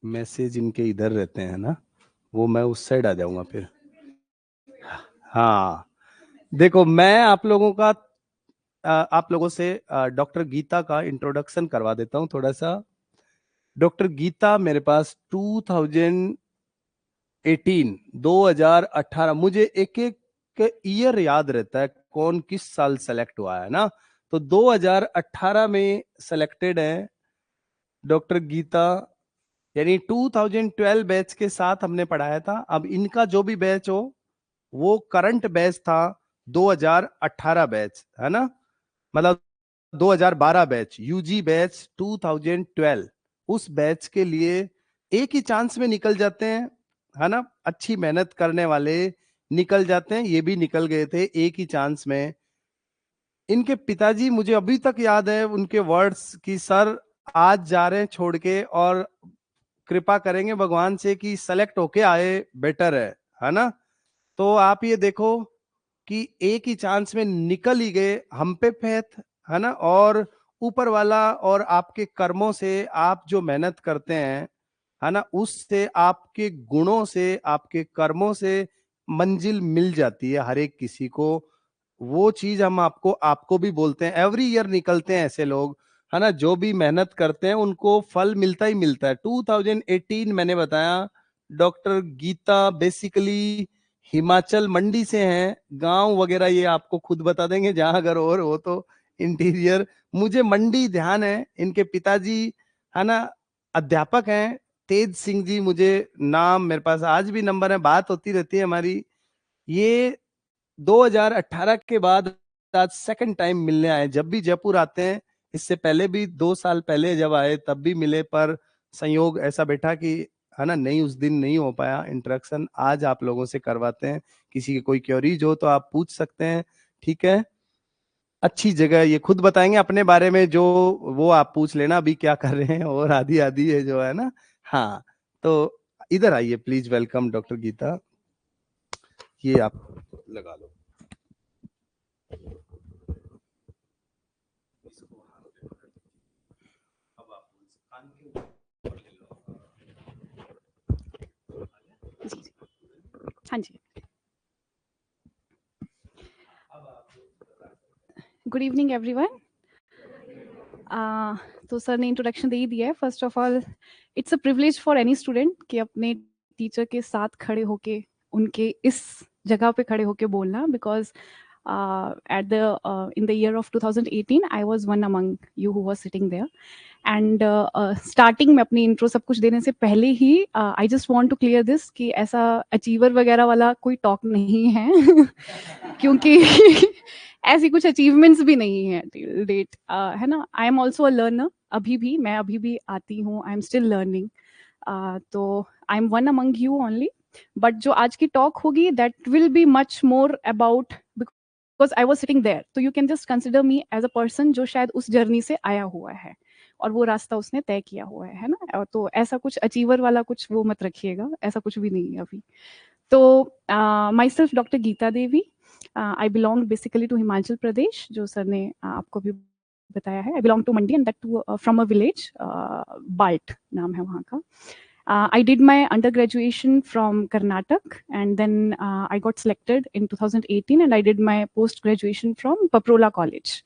Message इनके इधर रहते हैं ना, वो मैं उस साइड आ जाऊंगा फिर। हाँ, देखो मैं आप लोगों से डॉक्टर गीता का इंट्रोडक्शन करवा देता हूँ थोड़ा सा। डॉक्टर गीता मेरे पास 2018 मुझे एक एक ईयर याद रहता है कौन किस साल सेलेक्ट हुआ है ना। तो 2018 में सेलेक्टेड है डॉक्टर गीता, यानी 2012 बैच के साथ हमने पढ़ाया था। अब इनका जो भी बैच हो वो करंट बैच था 2018 बैच, है ना, मतलब 2012 बैच, यूजी बैच 2012। उस बैच के लिए एक ही चांस में निकल जाते हैं, है ना, अच्छी मेहनत करने वाले निकल जाते हैं, ये भी निकल गए थे एक ही चांस में। इनके पिताजी मुझे अभी तक याद है उनके वर्ड्स कि सर आज जा रहे हैं छोड़ के, और कृपा करेंगे भगवान से कि सेलेक्ट होके आए बेटर है ना। तो आप ये देखो कि एक ही चांस में निकल ही गए, हम पे फेथ है ना, और ऊपर वाला और आपके कर्मों से आप जो मेहनत करते हैं, है ना, उससे आपके गुणों से आपके कर्मों से मंजिल मिल जाती है हर एक किसी को। वो चीज हम आपको आपको भी बोलते हैं, एवरी ईयर निकलते हैं ऐसे लोग, है ना, जो भी मेहनत करते हैं उनको फल मिलता ही मिलता है। 2018 मैंने बताया, डॉक्टर गीता बेसिकली हिमाचल मंडी से हैं, गांव वगैरह ये आपको खुद बता देंगे जहां अगर और हो तो। इंटीरियर मुझे मंडी ध्यान है, इनके पिताजी है ना अध्यापक हैं, तेज सिंह जी, मुझे नाम मेरे पास आज भी नंबर है, बात होती रहती है हमारी। ये 2018 के बाद आज सेकंड टाइम मिलने आए, जब भी जयपुर आते हैं, इससे पहले भी 2 साल पहले जब आए तब भी मिले, पर संयोग ऐसा बैठा कि है ना, नहीं उस दिन नहीं हो पाया इंटरेक्शन। आज आप लोगों से करवाते हैं, किसी की कोई क्वेरीज हो तो आप पूछ सकते हैं, ठीक है। अच्छी जगह, ये खुद बताएंगे अपने बारे में, जो वो आप पूछ लेना अभी क्या कर रहे हैं, और आदि आदि है जो है ना। हाँ, तो इधर आइए प्लीज, वेलकम डॉक्टर गीता, ये आप लगा लो। हाँ जी, गुड इवनिंग एवरीवन। तो सर ने इंट्रोडक्शन दे ही दिया है। First of all, it's a privilege for any student कि अपने टीचर के साथ खड़े होके उनके इस जगह पे खड़े होके बोलना, because at the in the year of 2018 I was one among you who was sitting there. And starting में अपनी इंट्रो सब कुछ देने से पहले ही I just want to clear this कि ऐसा अचीवर वगैरह वाला कोई टॉक नहीं है क्योंकि ऐसी कुछ अचीवमेंट्स भी नहीं है टिल डेट, है ना। I am also a learner, मैं अभी भी आती हूँ, आई एम स्टिल लर्निंग। तो I am one among you only, but जो आज की टॉक होगी that will be much more about, because I was sitting there, तो you can just consider me as a person जो शायद उस जर्नी से आया हुआ है और वो रास्ता उसने तय किया हुआ है ना। तो ऐसा कुछ अचीवर वाला कुछ वो मत रखिएगा, ऐसा कुछ भी नहीं है अभी। तो myself doctor Geeta Devi, I belong basically to Himachal Pradesh, जो सर ने आपको भी बताया है। I belong to Mandi and that too from a village, Balt नाम है वहाँ का। I did my undergraduation from Karnataka, and then I got selected in 2018 and I did my post graduation from Paprola College,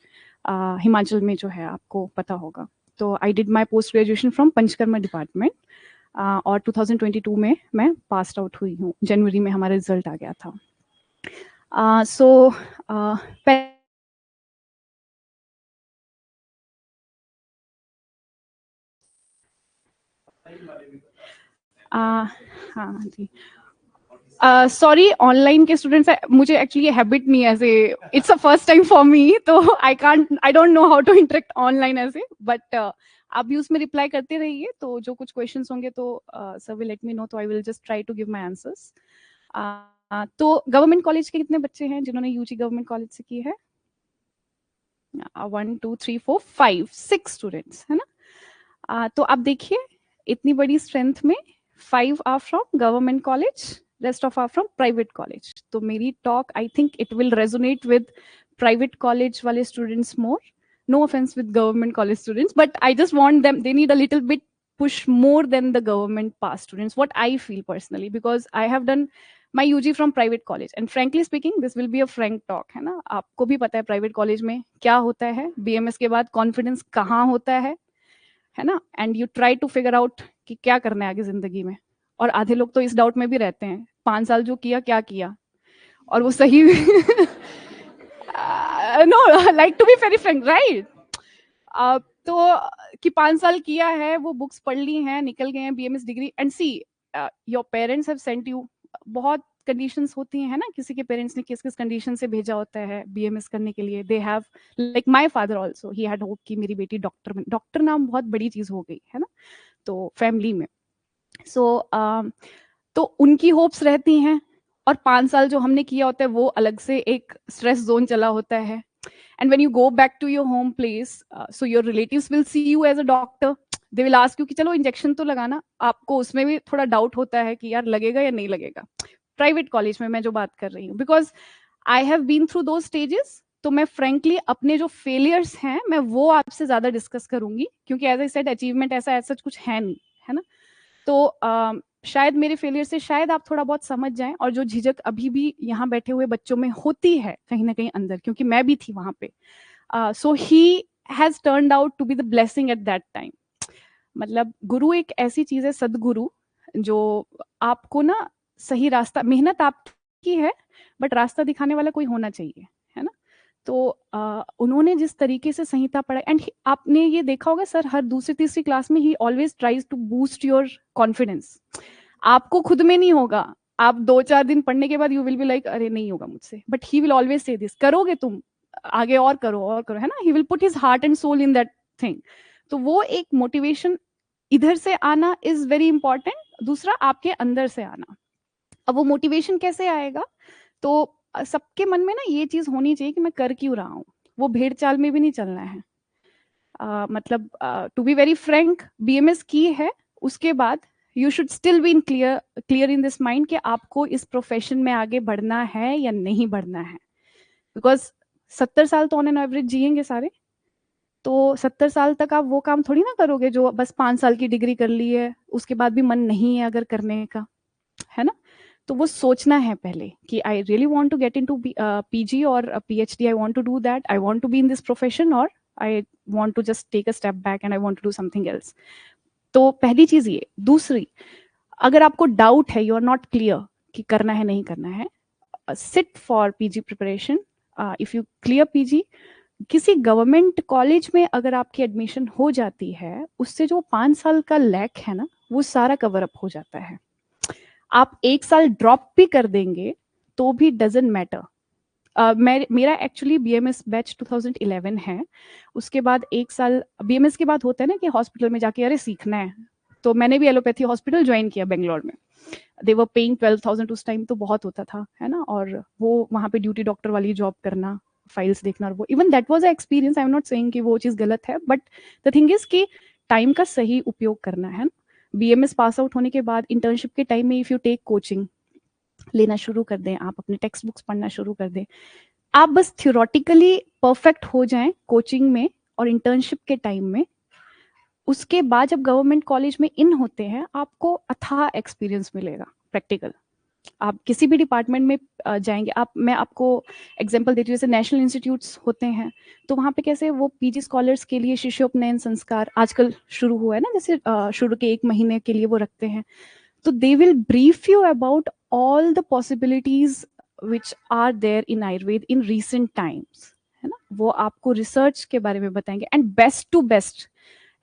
Himachal में जो है आपको पता होगा। तो I did my post graduation from panchakarma department, और 2022 में मैं पास आउट हुई हूँ, जनवरी में हमारा रिजल्ट आ गया था। हाँ जी, सॉरी ऑनलाइन के स्टूडेंट्स, मुझे एक्चुअली हैबिट नहीं है ऐसे, it's a first time for me, तो I don't know how to interact online ऐसे, बट आप भी उसमें रिप्लाई करते रहिए, तो जो कुछ क्वेश्चंस होंगे तो sir will let me know, तो I will just try to give my answers. तो गवर्नमेंट कॉलेज के कितने बच्चे हैं जिन्होंने यूजी गवर्नमेंट कॉलेज से की है? 1 2 3 4 5 6 स्टूडेंट्स, है ना। तो आप देखिए, इतनी बड़ी स्ट्रेंथ में 5 are from government college, rest of are from private college. तो मेरी talk, I think it will resonate with private college वाले students more. No offense with government college students, but I just want them, they need a little bit push more than the government pass students, what I feel personally, because I have done my UG from private college, and frankly speaking this will be a frank talk, है ना, आपको भी पता है private college में क्या होता है, BMS के बाद कॉन्फिडेंस कहाँ होता है ना, and you try to figure out कि क्या करना है आगे जिंदगी में, और आधे लोग तो इस डाउट में भी रहते हैं 5 साल जो किया क्या किया, और वो सही no like to be very frank right, तो कि 5 साल किया है, वो बुक्स पढ़ ली हैं, निकल गए हैं BMS degree, and see your parents have sent you, बहुत कंडीशंस होती हैं, है ना, किसी के पेरेंट्स ने किस किस कंडीशन से भेजा होता है BMS करने के लिए, they have like my father also, he had hope कि मेरी बेटी डॉक्टर नाम बहुत बड़ी चीज हो गई है ना, तो फैमिली में, सो तो उनकी होप्स रहती हैं, और 5 साल जो हमने किया होता है वो अलग से एक स्ट्रेस जोन चला होता है, and when you go back to your home place, so your relatives will see you as a doctor, they will ask you कि चलो इंजेक्शन तो लगाना, आपको उसमें भी थोड़ा डाउट होता है कि यार लगेगा या नहीं लगेगा, प्राइवेट कॉलेज में मैं जो बात कर रही हूँ, because I have been through दो स्टेजेस, तो मैं फ्रेंकली अपने जो फेलियर्स हैं मैं वो आपसे ज्यादा डिस्कस करूंगी, क्योंकि एज आई सेड अचीवमेंट ऐसा सच कुछ है नहीं, है ना, तो शायद मेरे फेलियर से शायद आप थोड़ा बहुत समझ जाएं, और जो झिझक अभी भी यहाँ बैठे हुए बच्चों में होती है कहीं ना कहीं अंदर, क्योंकि मैं भी थी वहां पे, so he has turned out to be the blessing at that time, मतलब गुरु एक ऐसी चीज है, सदगुरु, जो आपको ना सही रास्ता, मेहनत आपकी है बट रास्ता दिखाने वाला कोई होना चाहिए, है ना, तो उन्होंने जिस तरीके से संहिता पढ़ाई, एंड आपने ये देखा होगा सर हर दूसरी तीसरी क्लास में he always tries to boost your confidence, आपको खुद में नहीं होगा, आप 2-4 दिन पढ़ने के बाद यू विल बी लाइक अरे नहीं होगा मुझसे, but he will always say this, करोगे तुम आगे और करो, है ना, he will put his heart and soul in that thing, तो वो एक मोटिवेशन इधर से आना इज वेरी इंपॉर्टेंट, दूसरा आपके अंदर से आना, अब वो मोटिवेशन कैसे आएगा, तो सबके मन में ना ये चीज होनी चाहिए कि मैं कर क्यों रहा हूँ, वो भेड़ चाल में भी नहीं चलना है, मतलब to be very frank BMS की है, उसके बाद you should still be in clear in this mind कि आपको इस प्रोफेशन में आगे बढ़ना है या नहीं बढ़ना है, बिकॉज 70 साल तो ऑन एन एवरेज जिएंगे सारे, तो 70 साल तक आप वो काम थोड़ी ना करोगे जो बस 5 साल की डिग्री कर ली है उसके बाद भी मन नहीं है अगर करने का, है ना, तो वो सोचना है पहले कि I really want to get into PG और PhD, I want to do that, I want to be in this profession, और I want to just take a step back and I want to do something else, तो पहली चीज ये, दूसरी अगर आपको doubt है, यू आर नॉट क्लियर कि करना है नहीं करना है, sit for PG preparation, if you clear PG, किसी गवर्नमेंट कॉलेज में अगर आपकी एडमिशन हो जाती है, उससे जो 5 साल का लैक है ना वो सारा कवर अप हो जाता है, आप 1 साल ड्रॉप भी कर देंगे तो भी डजेंट मैटर, मेरा एक्चुअली BMS बैच 2011 है, उसके बाद 1 साल BMS के बाद होता है ना कि हॉस्पिटल में जाके अरे सीखना है, तो मैंने भी एलोपैथी हॉस्पिटल ज्वाइन किया बेंगलोर में, दे वर पेइंग 12,000 उस टाइम, तो बहुत होता था, है ना, और वो वहाँ पे ड्यूटी डॉक्टर वाली जॉब करना, फाइल्स देखना, और वो even that was a experience, I am not saying कि वो चीज़ गलत है, बट द थिंग इज कि टाइम का सही उपयोग करना है, BMS पास आउट होने के बाद इंटर्नशिप के टाइम में इफ यू टेक कोचिंग लेना शुरू कर दें, आप अपने टेक्स्ट बुक्स पढ़ना शुरू कर दें, आप बस थियोरटिकली परफेक्ट हो जाएं कोचिंग में और इंटर्नशिप के टाइम में, उसके बाद जब गवर्नमेंट कॉलेज में इन होते हैं आपको अथाह एक्सपीरियंस मिलेगा प्रैक्टिकल, आप किसी भी डिपार्टमेंट में जाएंगे, मैं आपको एग्जांपल देती हूँ, जैसे नेशनल इंस्टीट्यूट्स होते हैं तो वहाँ पे कैसे वो PG स्कॉलर्स के लिए शिष्योपनयन संस्कार आजकल शुरू हुआ है ना, जैसे शुरू के 1 महीने के लिए वो रखते हैं, तो they will brief you about all the possibilities which are there in Ayurveda in recent times, है ना, वो आपको रिसर्च के बारे में बताएंगे, एंड बेस्ट टू बेस्ट,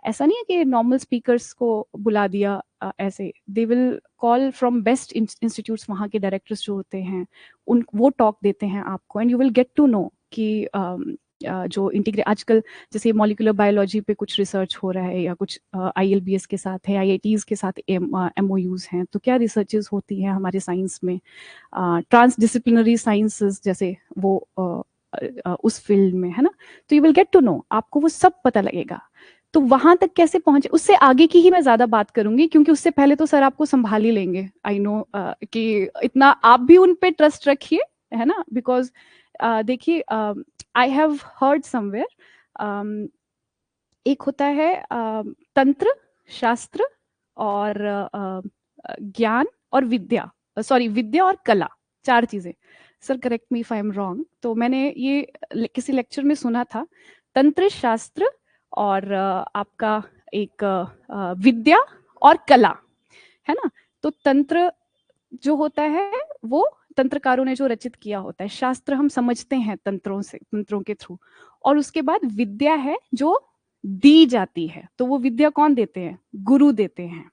ऐसा नहीं है कि नॉर्मल स्पीकर्स को बुला दिया, ऐसे they will call from best institutes, वहाँ के डायरेक्टर्स जो होते हैं उन वो टॉक देते हैं आपको, and you will get to know कि जो इंटीग्रेट आजकल जैसे मॉलिक्यूलर बायोलॉजी पे कुछ रिसर्च हो रहा है, या कुछ ILBS के साथ है, IITs के साथ MOUs हैं, तो क्या रिसर्चेस होती हैं हमारे साइंस में, ट्रांसडिसिप्लिनरी साइंसेस जैसे वो उस फील्ड में, है ना, तो you will get to know, आपको वो सब पता लगेगा, तो वहां तक कैसे पहुंचे उससे आगे की ही मैं ज्यादा बात करूंगी, क्योंकि उससे पहले तो सर आपको संभाल ही लेंगे, आई नो कि इतना आप भी उन पे ट्रस्ट रखिए, है ना, बिकॉज देखिए आई हैव हर्ड समवेयर, एक होता है तंत्र शास्त्र और ज्ञान और विद्या, सॉरी विद्या और कला, 4 चीजें। Sir correct me if I am wrong. तो मैंने ये किसी लेक्चर में सुना था, तंत्र शास्त्र और आपका एक विद्या और कला, है ना। तो तंत्र जो होता है वो तंत्रकारों ने जो रचित किया होता है, शास्त्र हम समझते हैं तंत्रों से, तंत्रों के थ्रू, और उसके बाद विद्या है जो दी जाती है। तो वो विद्या कौन देते हैं? गुरु देते हैं।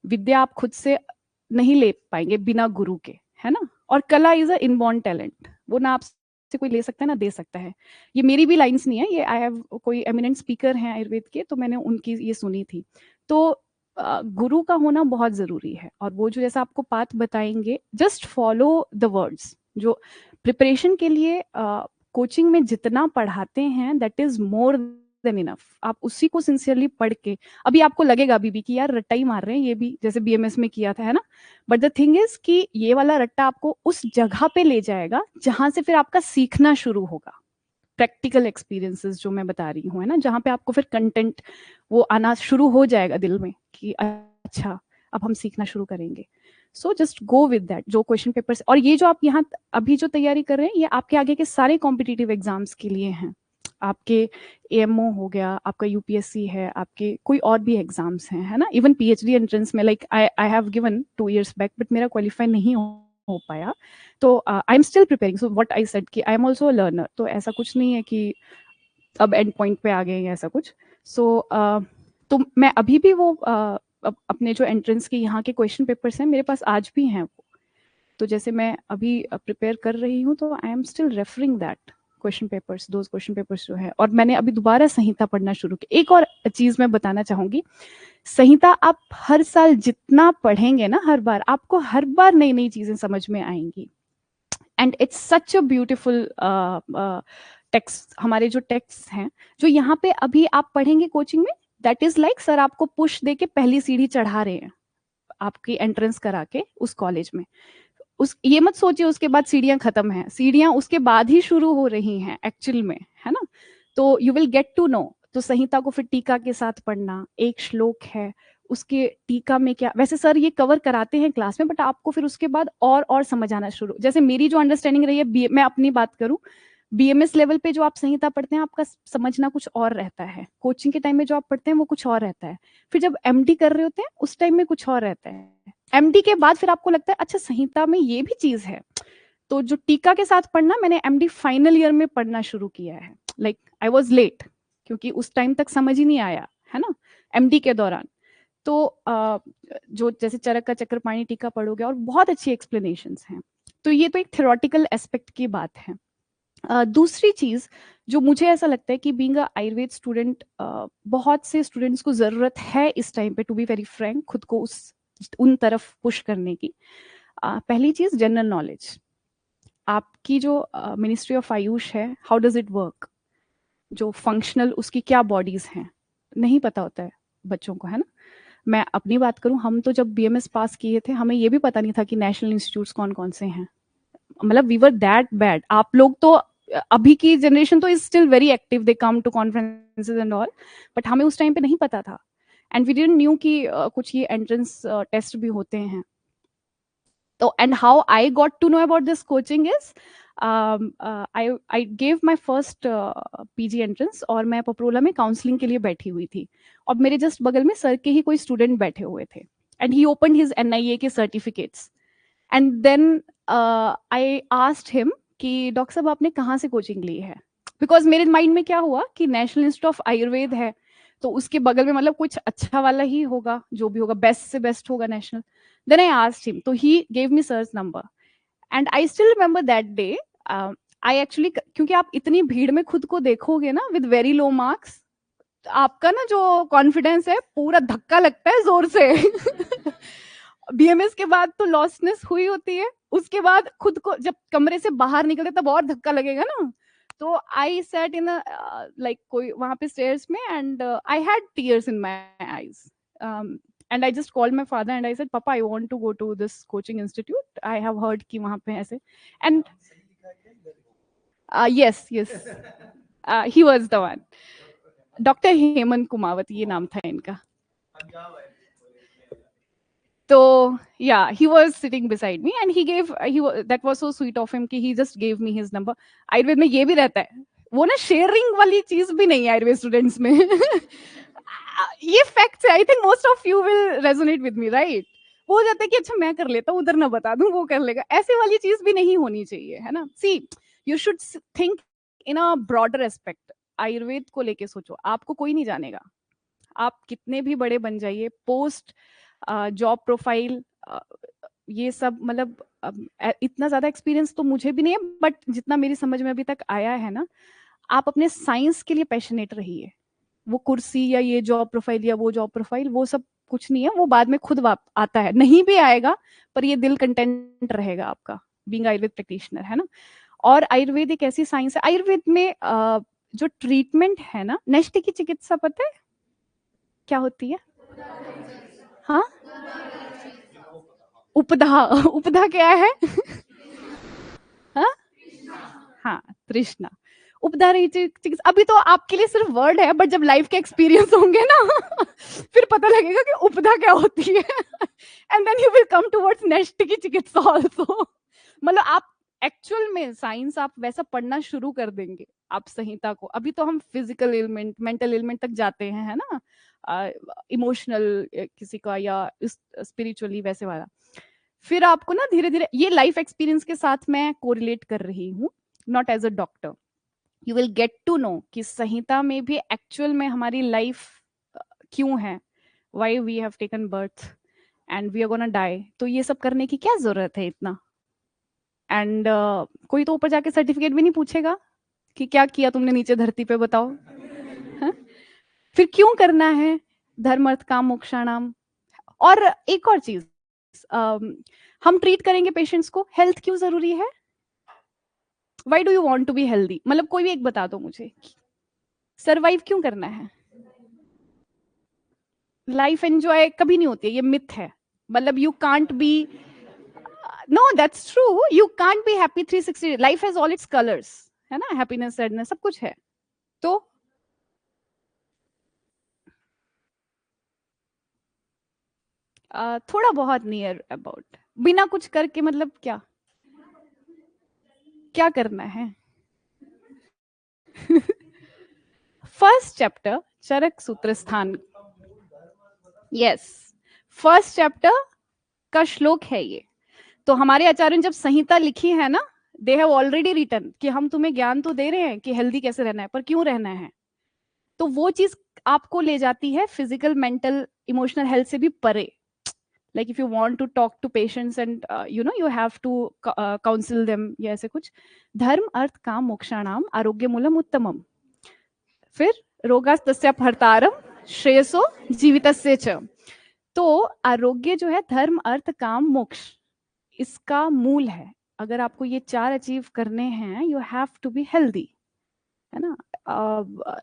विद्या आप खुद से नहीं ले पाएंगे बिना गुरु के, है ना। और कला इज अ इनबॉर्न टैलेंट, वो ना आपसे कोई ले सकता है ना दे सकता है। ये मेरी भी लाइंस नहीं है, ये आई हैव कोई एमिनेंट स्पीकर हैं आयुर्वेद के, तो मैंने उनकी ये सुनी थी। तो गुरु का होना बहुत जरूरी है। और वो जो जैसा आपको पाथ बताएंगे, जस्ट फॉलो द वर्ड्स। जो प्रिपरेशन के लिए कोचिंग में जितना पढ़ाते हैं that is more than enough. आप उसी को सिंसियरली पढ़ के, अभी आपको लगेगा अभी भी कि यार रट्टा ही मार रहे हैं ये भी, जैसे बीएमएस में किया था, है ना। बट द थिंग इज कि ये वाला रट्टा आपको उस जगह पे ले जाएगा जहां से फिर आपका सीखना शुरू होगा। प्रैक्टिकल एक्सपीरियंसेस जो मैं बता रही हूँ, है ना, जहाँ पे आपको फिर कंटेंट वो आना शुरू हो जाएगा दिल में कि अच्छा अब हम सीखना शुरू करेंगे। So just go with that. जो क्वेश्चन पेपर्स और ये जो आप यहाँ अभी जो तैयारी कर रहे हैं, ये आपके आगे के सारे कॉम्पिटिटिव एग्जाम्स के लिए हैं। आपके एएमओ हो गया, आपका यूपीएससी है, आपके कोई और भी एग्जाम्स हैं, है ना। इवन पीएचडी एंट्रेंस में, like I have given 2 years back, but मेरा क्वालिफाई नहीं हो पाया। तो I am still preparing. So what I said कि I am also a learner. तो ऐसा कुछ नहीं है कि अब एंड पॉइंट पे आ गए हैं ऐसा कुछ। सो तो मैं अभी भी वो अपने जो एंट्रेंस के यहाँ के क्वेश्चन पेपर्स हैं मेरे पास आज भी हैं वो। तो जैसे मैं अभी प्रिपेयर कर रही हूँ, तो I am still referring that question papers, those question papers जो है। और मैंने अभी दोबारा संहिता पढ़ना शुरू किया। एक और चीज मैं बताना चाहूंगी, संहिता आप हर साल जितना पढ़ेंगे ना, हर बार आपको हर बार नई नई चीजें समझ में आएंगी। And it's such a beautiful text. हमारे जो टेक्स्ट हैं जो यहाँ पे अभी आप पढ़ेंगे कोचिंग में, दैट इज लाइक सर आपको पुश दे के पहली सीढ़ी चढ़ा रहे हैं आपकी एंट्रेंस करा के उस कॉलेज में। उस ये मत सोचिए उसके बाद सीढ़ियां खत्म हैं, सीढ़ियां उसके बाद ही शुरू हो रही हैं एक्चुअल में, है ना। तो you will get to know. तो संहिता को फिर टीका के साथ पढ़ना, एक श्लोक है उसके टीका में क्या, वैसे सर ये कवर कराते हैं क्लास में, बट आपको फिर उसके बाद और समझ आना शुरू। जैसे मेरी जो अंडरस्टैंडिंग रही है, मैं अपनी बात करूं, बीएमएस लेवल पे जो आप संहिता पढ़ते हैं आपका समझना कुछ और रहता है, कोचिंग के टाइम में जो आप पढ़ते हैं वो कुछ और रहता है, फिर जब एमडी कर रहे होते हैं उस टाइम में कुछ और रहता है, एमडी के बाद फिर आपको लगता है अच्छा संहिता में ये भी चीज है। तो जो टीका के साथ पढ़ना मैंने एमडी फाइनल ईयर में पढ़ना शुरू किया है। लाइक आई वाज लेट क्योंकि उस टाइम तक समझ ही नहीं आया, है ना, एमडी के दौरान। तो जो जैसे चरक का चक्रपाणी टीका पढ़ोगे और बहुत अच्छी एक्सप्लेनेशंस हैं। तो ये तो एक थ्योरेटिकल एस्पेक्ट की बात है। दूसरी चीज जो मुझे ऐसा लगता है कि बीइंग अ आयुर्वेद स्टूडेंट, बहुत से स्टूडेंट्स को जरूरत है इस टाइम पे, टू बी वेरी फ्रैंक, खुद को उन तरफ पुश करने की। पहली चीज जनरल नॉलेज। आपकी जो मिनिस्ट्री ऑफ आयुष है, हाउ डज इट वर्क, जो फंक्शनल उसकी क्या बॉडीज हैं नहीं पता होता है बच्चों को, है ना। मैं अपनी बात करूं, हम तो जब बीएमएस पास किए थे हमें ये भी पता नहीं था कि नेशनल इंस्टीट्यूट्स कौन कौन से हैं। मतलब वी वर दैट बैड। आप लोग तो अभी की जनरेशन तो is still very active, they come to conferences and all, but हमें उस टाइम पे नहीं पता था। एंड वी डिडंट न्यू कि कुछ ये एंट्रेंस टेस्ट भी होते हैं। तो and how I got to know about this coaching is I gave my first PG entrance, और मैं पपरोला में काउंसलिंग के लिए बैठी हुई थी, और मेरे जस्ट बगल में सर के ही कोई स्टूडेंट बैठे हुए थे, and he open his NIA के certificates. And then I asked him कि डॉक्टर साहब आपने कहाँ से कोचिंग ली है, बिकॉज मेरे माइंड में क्या हुआ कि नेशनल इंस्टीट्यूट ऑफ आयुर्वेद है तो उसके बगल में मतलब कुछ अच्छा वाला ही होगा, जो भी होगा बेस्ट से बेस्ट होगा national. Then I asked him, तो he gave me sir's number, and I still remember that day. I actually, क्योंकि आप इतनी भीड़ में खुद को देखोगे ना विद वेरी लो मार्क्स, आपका ना जो कॉन्फिडेंस है पूरा धक्का लगता है जोर से। बीएमएस के बाद तो लॉसनेस हुई होती है, उसके बाद खुद को जब कमरे से बाहर निकलते तब और धक्का लगेगा ना। तो आई सेट इन लाइक कोई वहां पे स्टेयर्स में, and I had tears in my eyes, and I just called my father and I said पापा I want to go to this coaching institute, I have heard कि वहां पे ऐसे। And yes yes, he was the one, doctor Hemant Kumawat ये नाम था इनका। तो yeah, he was sitting beside me and that was so sweet of him कि he just gave me his number. Ayurveda में ये भी रहता है, वो ना शेयरिंग वाली चीज भी नहीं है आयुर्वेद स्टूडेंट्स में। ये फैक्ट है, I think most of you will resonate with me, right? वो हो जाता है कि अच्छा मैं कर लेता हूँ, उधर ना बता दूं, वो कर लेगा। ऐसे वाली चीज भी नहीं होनी चाहिए, है ना? See, you should think in a broader aspect. Ayurveda को लेके सोचो, आपको कोई नहीं जानेगा, आप कितने भी बड़े बन जाइए, पोस्ट जॉब प्रोफाइल ये सब, मतलब इतना ज्यादा एक्सपीरियंस तो मुझे भी नहीं है, बट जितना मेरी समझ में अभी तक आया है ना, आप अपने साइंस के लिए पैशनेट रहिए। वो कुर्सी या ये जॉब प्रोफाइल या वो जॉब प्रोफाइल, वो सब कुछ नहीं है, वो बाद में खुद आता है, नहीं भी आएगा, पर ये दिल कंटेंट रहेगा आपका, बीइंग आयुर्वेद प्रैक्टिशनर, है ना? और आयुर्वेद एक ऐसी साइंस है, आयुर्वेद में जो ट्रीटमेंट है ना, नष्ट की चिकित्सा पता है क्या होती है? हाँ, उपधा। उपधा क्या है? हाँ हाँ, तृष्णा। उपधा रही चिकित्सा। अभी तो आपके लिए सिर्फ वर्ड है, बट जब लाइफ के एक्सपीरियंस होंगे ना फिर पता लगेगा कि उपधा क्या होती है। And then you will come towards next की चिकित्सा आल्सो। मतलब आप एक्चुअल में साइंस आप वैसा पढ़ना शुरू कर देंगे आप संहिता को। अभी तो हम फिजिकल एलिमेंट, मेंटल एलिमेंट तक जाते हैं, है ना? इमोशनल किसी का या स्पिरिचुअली वैसे वाला। फिर आपको ना धीरे धीरे, ये लाइफ एक्सपीरियंस के साथ मैं कोरिलेट कर रही हूँ, not as a doctor. You will get to know कि संहिता में भी एक्चुअल में हमारी लाइफ क्यों है, why we have taken birth and we are gonna die. तो ये सब करने की क्या जरूरत है इतना? एंड कोई तो ऊपर जाके सर्टिफिकेट भी नहीं पूछेगा कि क्या किया तुमने नीचे धरती पे, बताओ। है? फिर क्यों करना है धर्म अर्थ काम मोक्षाणाम? और एक और चीज, हम ट्रीट करेंगे पेशेंट्स को, हेल्थ क्यों जरूरी है? Why do you want to be healthy? मतलब कोई भी एक बता दो मुझे, सरवाइव क्यों करना है? लाइफ एंजॉय कभी नहीं होती है, ये मिथ है। मतलब you can't be, no that's true, you can't be happy 360। Life has all its colours, है ना? हैप्पीनेस, सैडनेस, सब कुछ है। तो थोड़ा बहुत नियर अबाउट, बिना कुछ करके, मतलब क्या क्या करना है? फर्स्ट चैप्टर चरक सूत्र स्थान, यस, फर्स्ट चैप्टर का श्लोक है ये। तो हमारे आचार्य ने जब संहिता लिखी है ना, दे हैव ऑलरेडी रिटन कि हम तुम्हें ज्ञान तो दे रहे हैं कि हेल्दी कैसे रहना है, पर क्यों रहना है। तो वो चीज आपको ले जाती है फिजिकल, मेंटल, इमोशनल हेल्थ से भी परे। Like if you want to talk to patients and you have to counsel them, या ऐसे कुछ। धर्म अर्थ काम मोक्षाणाम आरोग्य मूलम उत्तमम। फिर रोगास्तस्य हर्तारम श्रेयसो जीवितस्य च। तो आरोग्य जो है धर्म अर्थ काम मोक्ष, इसका मूल है। अगर आपको ये 4 अचीव करने हैं, you have to be healthy, है ना?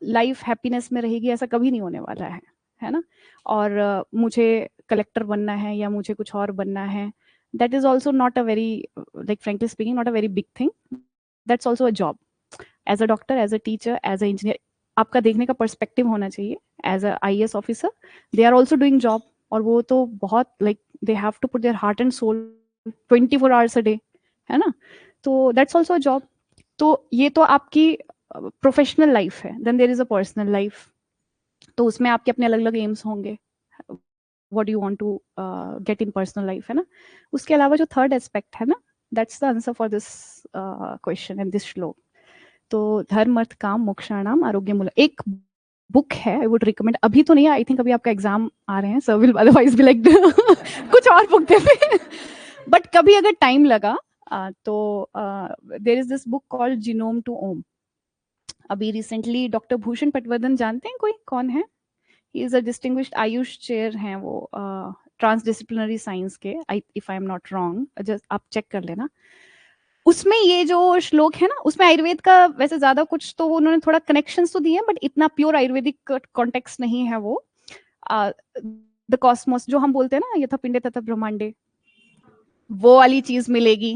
लाइफ हैप्पीनेस में रहेगी ऐसा कभी नहीं होने वाला है ना? और मुझे कलेक्टर बनना है या मुझे कुछ और बनना है, that is also not a very, like frankly speaking, not a very big thing. That's also a job. As a doctor, as a teacher, as a engineer, आपका देखने का पर्सपेक्टिव होना चाहिए। As a IAS officer, they are also doing job, और वो तो बहुत, like they have to put their heart and soul 24 hours a day, है ना? तो दैट्स ऑल्सो अ जॉब। तो ये तो आपकी प्रोफेशनल लाइफ है। Then there is a personal life, तो उसमें आपके अपने अलग अलग एम्स होंगे, what you want to get in personal life, है ना? उसके अलावा जो थर्ड एस्पेक्ट है ना, that's the answer for this question and this श्लोक। तो धर्म अर्थ काम मोक्षाणाम आरोग्य मूल, एक बुक है, आई वुड रिकमेंड। अभी तो नहीं, आई थिंक अभी आपका एग्जाम आ रहे हैं, sir will otherwise be like कुछ और बुक दे। बट कभी अगर टाइम लगा तो there is this book called genome to Om. अभी रिसेंटली डॉक्टर भूषण पटवर्धन, जानते हैं कोई, कौन है? He is a distinguished Ayush chair हैं वो, ट्रांसडिसिप्लिनरी साइंस के, if I am not wrong, just आप चेक कर लेना। उसमें ये जो श्लोक है ना, उसमें आयुर्वेद का वैसे ज्यादा कुछ तो उन्होंने थोड़ा कनेक्शंस तो दिए हैं, बट इतना प्योर आयुर्वेदिक कॉन्टेक्स्ट नहीं है वो। द कॉस्मोस जो हम बोलते हैं ना, यथा पिंडे तथा ब्रह्मांडे, वो वाली चीज मिलेगी।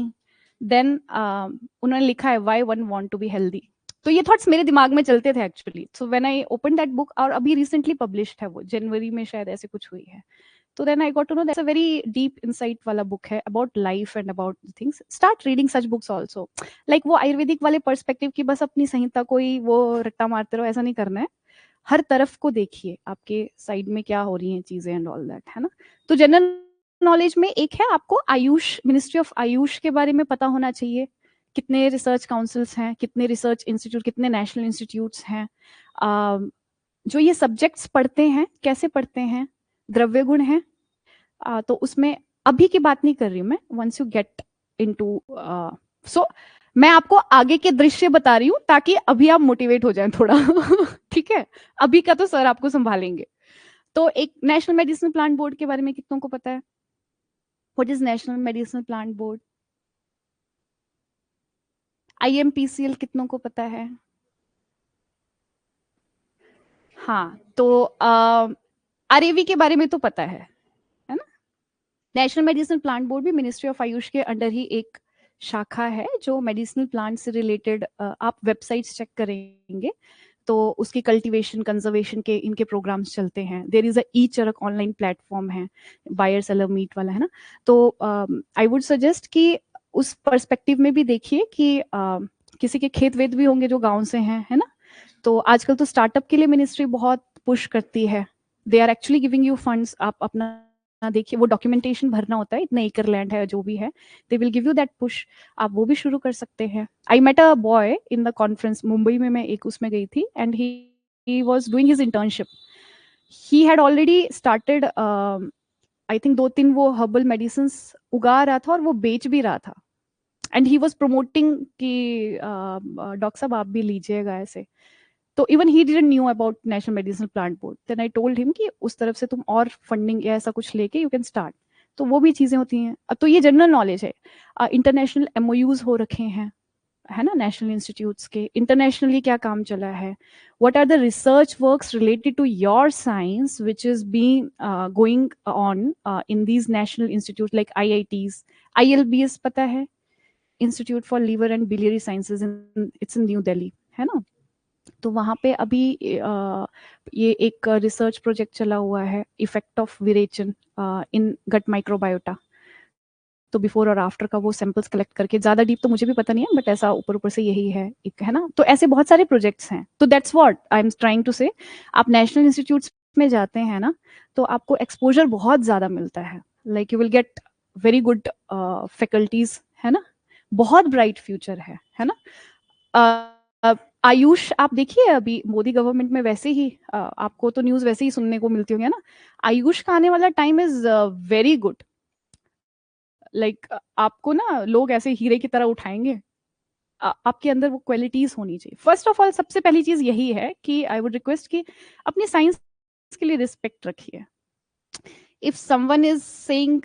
देन उन्होंने लिखा है why one want to be healthy. तो ये थॉट्स मेरे दिमाग में चलते थे actually, so when I open that book, और अभी रिसेंटली पब्लिश्ड है वो, जनवरी में शायद ऐसे कुछ हुई है। तो then I got to know that's a very deep insight वाला book है about life and about things. Start reading such books also. Like वो आयुर्वेदिक वाले perspective की बस अपनी संहिता कोई वो रट्टा मारते रहो, ऐसा नहीं करना है. हर तरफ को देखिए, आपके साइड में क्या हो रही हैं चीजें एंड ऑल दैट, है ना. तो जनरल नॉलेज में एक है, आपको आयुष, मिनिस्ट्री ऑफ आयुष के बारे में पता होना चाहिए. कितने रिसर्च काउंसिल्स हैं, कितने रिसर्च इंस्टीट्यूट, कितने नेशनल इंस्टीट्यूट्स हैं. जो ये सब्जेक्ट्स पढ़ते हैं, कैसे पढ़ते हैं, द्रव्य गुण है. तो उसमें अभी की बात नहीं कर रही हूँ मैं, वंस यू गेट इनटू. सो मैं आपको आगे के दृश्य बता रही हूँ ताकि अभी आप मोटिवेट हो जाएं थोड़ा. ठीक है, अभी का तो सर आपको संभालेंगे. तो एक नेशनल मेडिसिनल प्लांट बोर्ड के बारे में कितनों को पता है? What is national medicinal plant board? IMPCL कितनों को पता है? हाँ, तो RAV के बारे में तो पता है ना. नेशनल मेडिसिनल प्लांट बोर्ड भी मिनिस्ट्री ऑफ आयुष के अंडर ही एक शाखा है जो मेडिसिनल प्लांट से रिलेटेड, आप वेबसाइट्स चेक करेंगे तो उसकी कल्टीवेशन, कंजर्वेशन के इनके प्रोग्राम्स चलते हैं. There is a e Charak online platform है, बायर सेलर मीट वाला, है ना. तो आई वुड सजेस्ट कि उस पर्सपेक्टिव में भी देखिए कि किसी के खेत वेत भी होंगे जो गांव से हैं, है ना. तो आजकल तो स्टार्टअप के लिए मिनिस्ट्री बहुत पुश करती है. They are actually giving you funds. आप अपना देखिए, वो डॉक्यूमेंटेशन भरना होता है, इतना एकर लैंड है जो भी है, they will give you that push. आप वो भी शुरू कर सकते हैं. I met a boy in the conference Mumbai में, मैं एक उसमें गई थी and he was doing his internship. He had already started, I think 2-3 वो हर्बल मेडिसिन उगा रहा था और वो बेच भी रहा था. एंड ही वाज प्रमोटिंग कि डॉक्टर साहब आप भी लीजिएगा ऐसे. तो even he didn't knew about national medicinal plant board. Then I told him कि उस तरफ से तुम और फंडिंग या ऐसा कुछ लेके यू कैन स्टार्ट. तो वो भी चीजें होती हैं. अब तो ये जनरल नॉलेज है. इंटरनेशनल MOUs हो रखे हैं, है ना, नेशनल इंस्टीट्यूट्स के. इंटरनेशनली क्या काम चला है, what are the research works related to your science which is being going on in these national institute like IITs. ILBS पता है, institute for liver and biliary sciences, it's in New Delhi, है ना. तो वहाँ पे अभी ये एक रिसर्च प्रोजेक्ट चला हुआ है, effect of virechan in gut microbiota. तो बिफोर और आफ्टर का वो सैंपल्स कलेक्ट करके, ज्यादा डीप तो मुझे भी पता नहीं है बट ऐसा ऊपर ऊपर से यही है एक, है ना. तो ऐसे बहुत सारे प्रोजेक्ट्स हैं. तो that's what I am trying to say. आप नेशनल इंस्टीट्यूट्स में जाते हैं ना, तो आपको एक्सपोजर बहुत ज्यादा मिलता है. Like you will get very good faculties, है ना. बहुत ब्राइट फ्यूचर है ना. आयुष आप देखिए, अभी मोदी गवर्नमेंट में वैसे ही आपको तो न्यूज वैसे ही सुनने को मिलती होंगी, है ना. आयुष का आने वाला time is very good. Like आपको ना लोग ऐसे हीरे की तरह उठाएंगे. आपके अंदर वो क्वालिटीज होनी चाहिए. फर्स्ट ऑफ ऑल सबसे पहली चीज यही है कि आई वुड रिक्वेस्ट कि अपनी साइंस के लिए रिस्पेक्ट रखिए. If someone is saying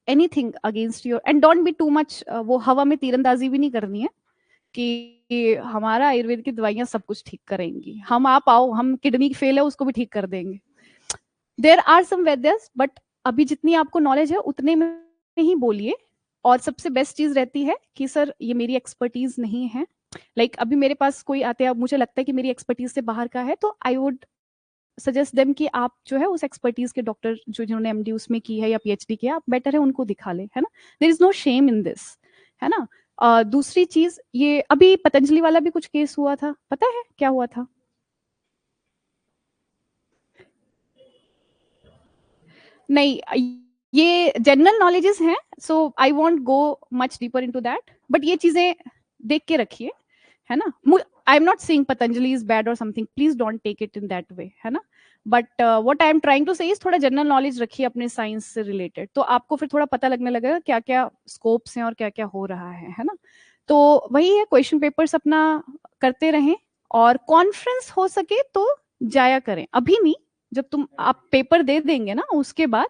anything against your, and don't be too much, वो हवा में तीरंदाजी भी नहीं करनी है कि हमारा आयुर्वेद की दवाइयां सब कुछ ठीक करेंगी, हम आप आओ, हम किडनी फेल है उसको भी ठीक कर देंगे. देयर आर सम वैद्यस, बट अभी जितनी आपको नॉलेज है उतने में ही बोलिए. और सबसे बेस्ट चीज रहती है कि सर ये मेरी एक्सपर्टीज नहीं है. लाइक अभी मेरे पास कोई आते हैं, अब मुझे लगता है कि मेरी एक्सपर्टीज से बाहर का है, तो आई वुड सजेस्ट देम कि आप जो है उस एक्सपर्टीज के डॉक्टर जो जिन्होंने MD उसमें की है या PhD किया, आप बेटर है उनको दिखा ले, है ना. There is no shame in this, है ना. दूसरी चीज, ये अभी पतंजलि वाला भी कुछ केस हुआ था, पता है क्या हुआ था? नहीं, ये जनरल नॉलेजेस हैं, so I want go much deeper into that. But ये चीजें देख के रखिए, है ना. I am not saying Patanjali is bad और something, please don't take it in that way, है ना. But what I am trying to say is थोड़ा जनरल नॉलेज रखिए अपने साइंस से रिलेटेड, तो आपको फिर थोड़ा पता लगने लगेगा क्या क्या स्कोप्स हैं और क्या क्या हो रहा है ना. तो वही है, क्वेश्चन पेपर्स अपना करते रहें और कॉन्फ्रेंस हो सके तो जाया करें. अभी नहीं, जब तुम आप पेपर दे देंगे ना उसके बाद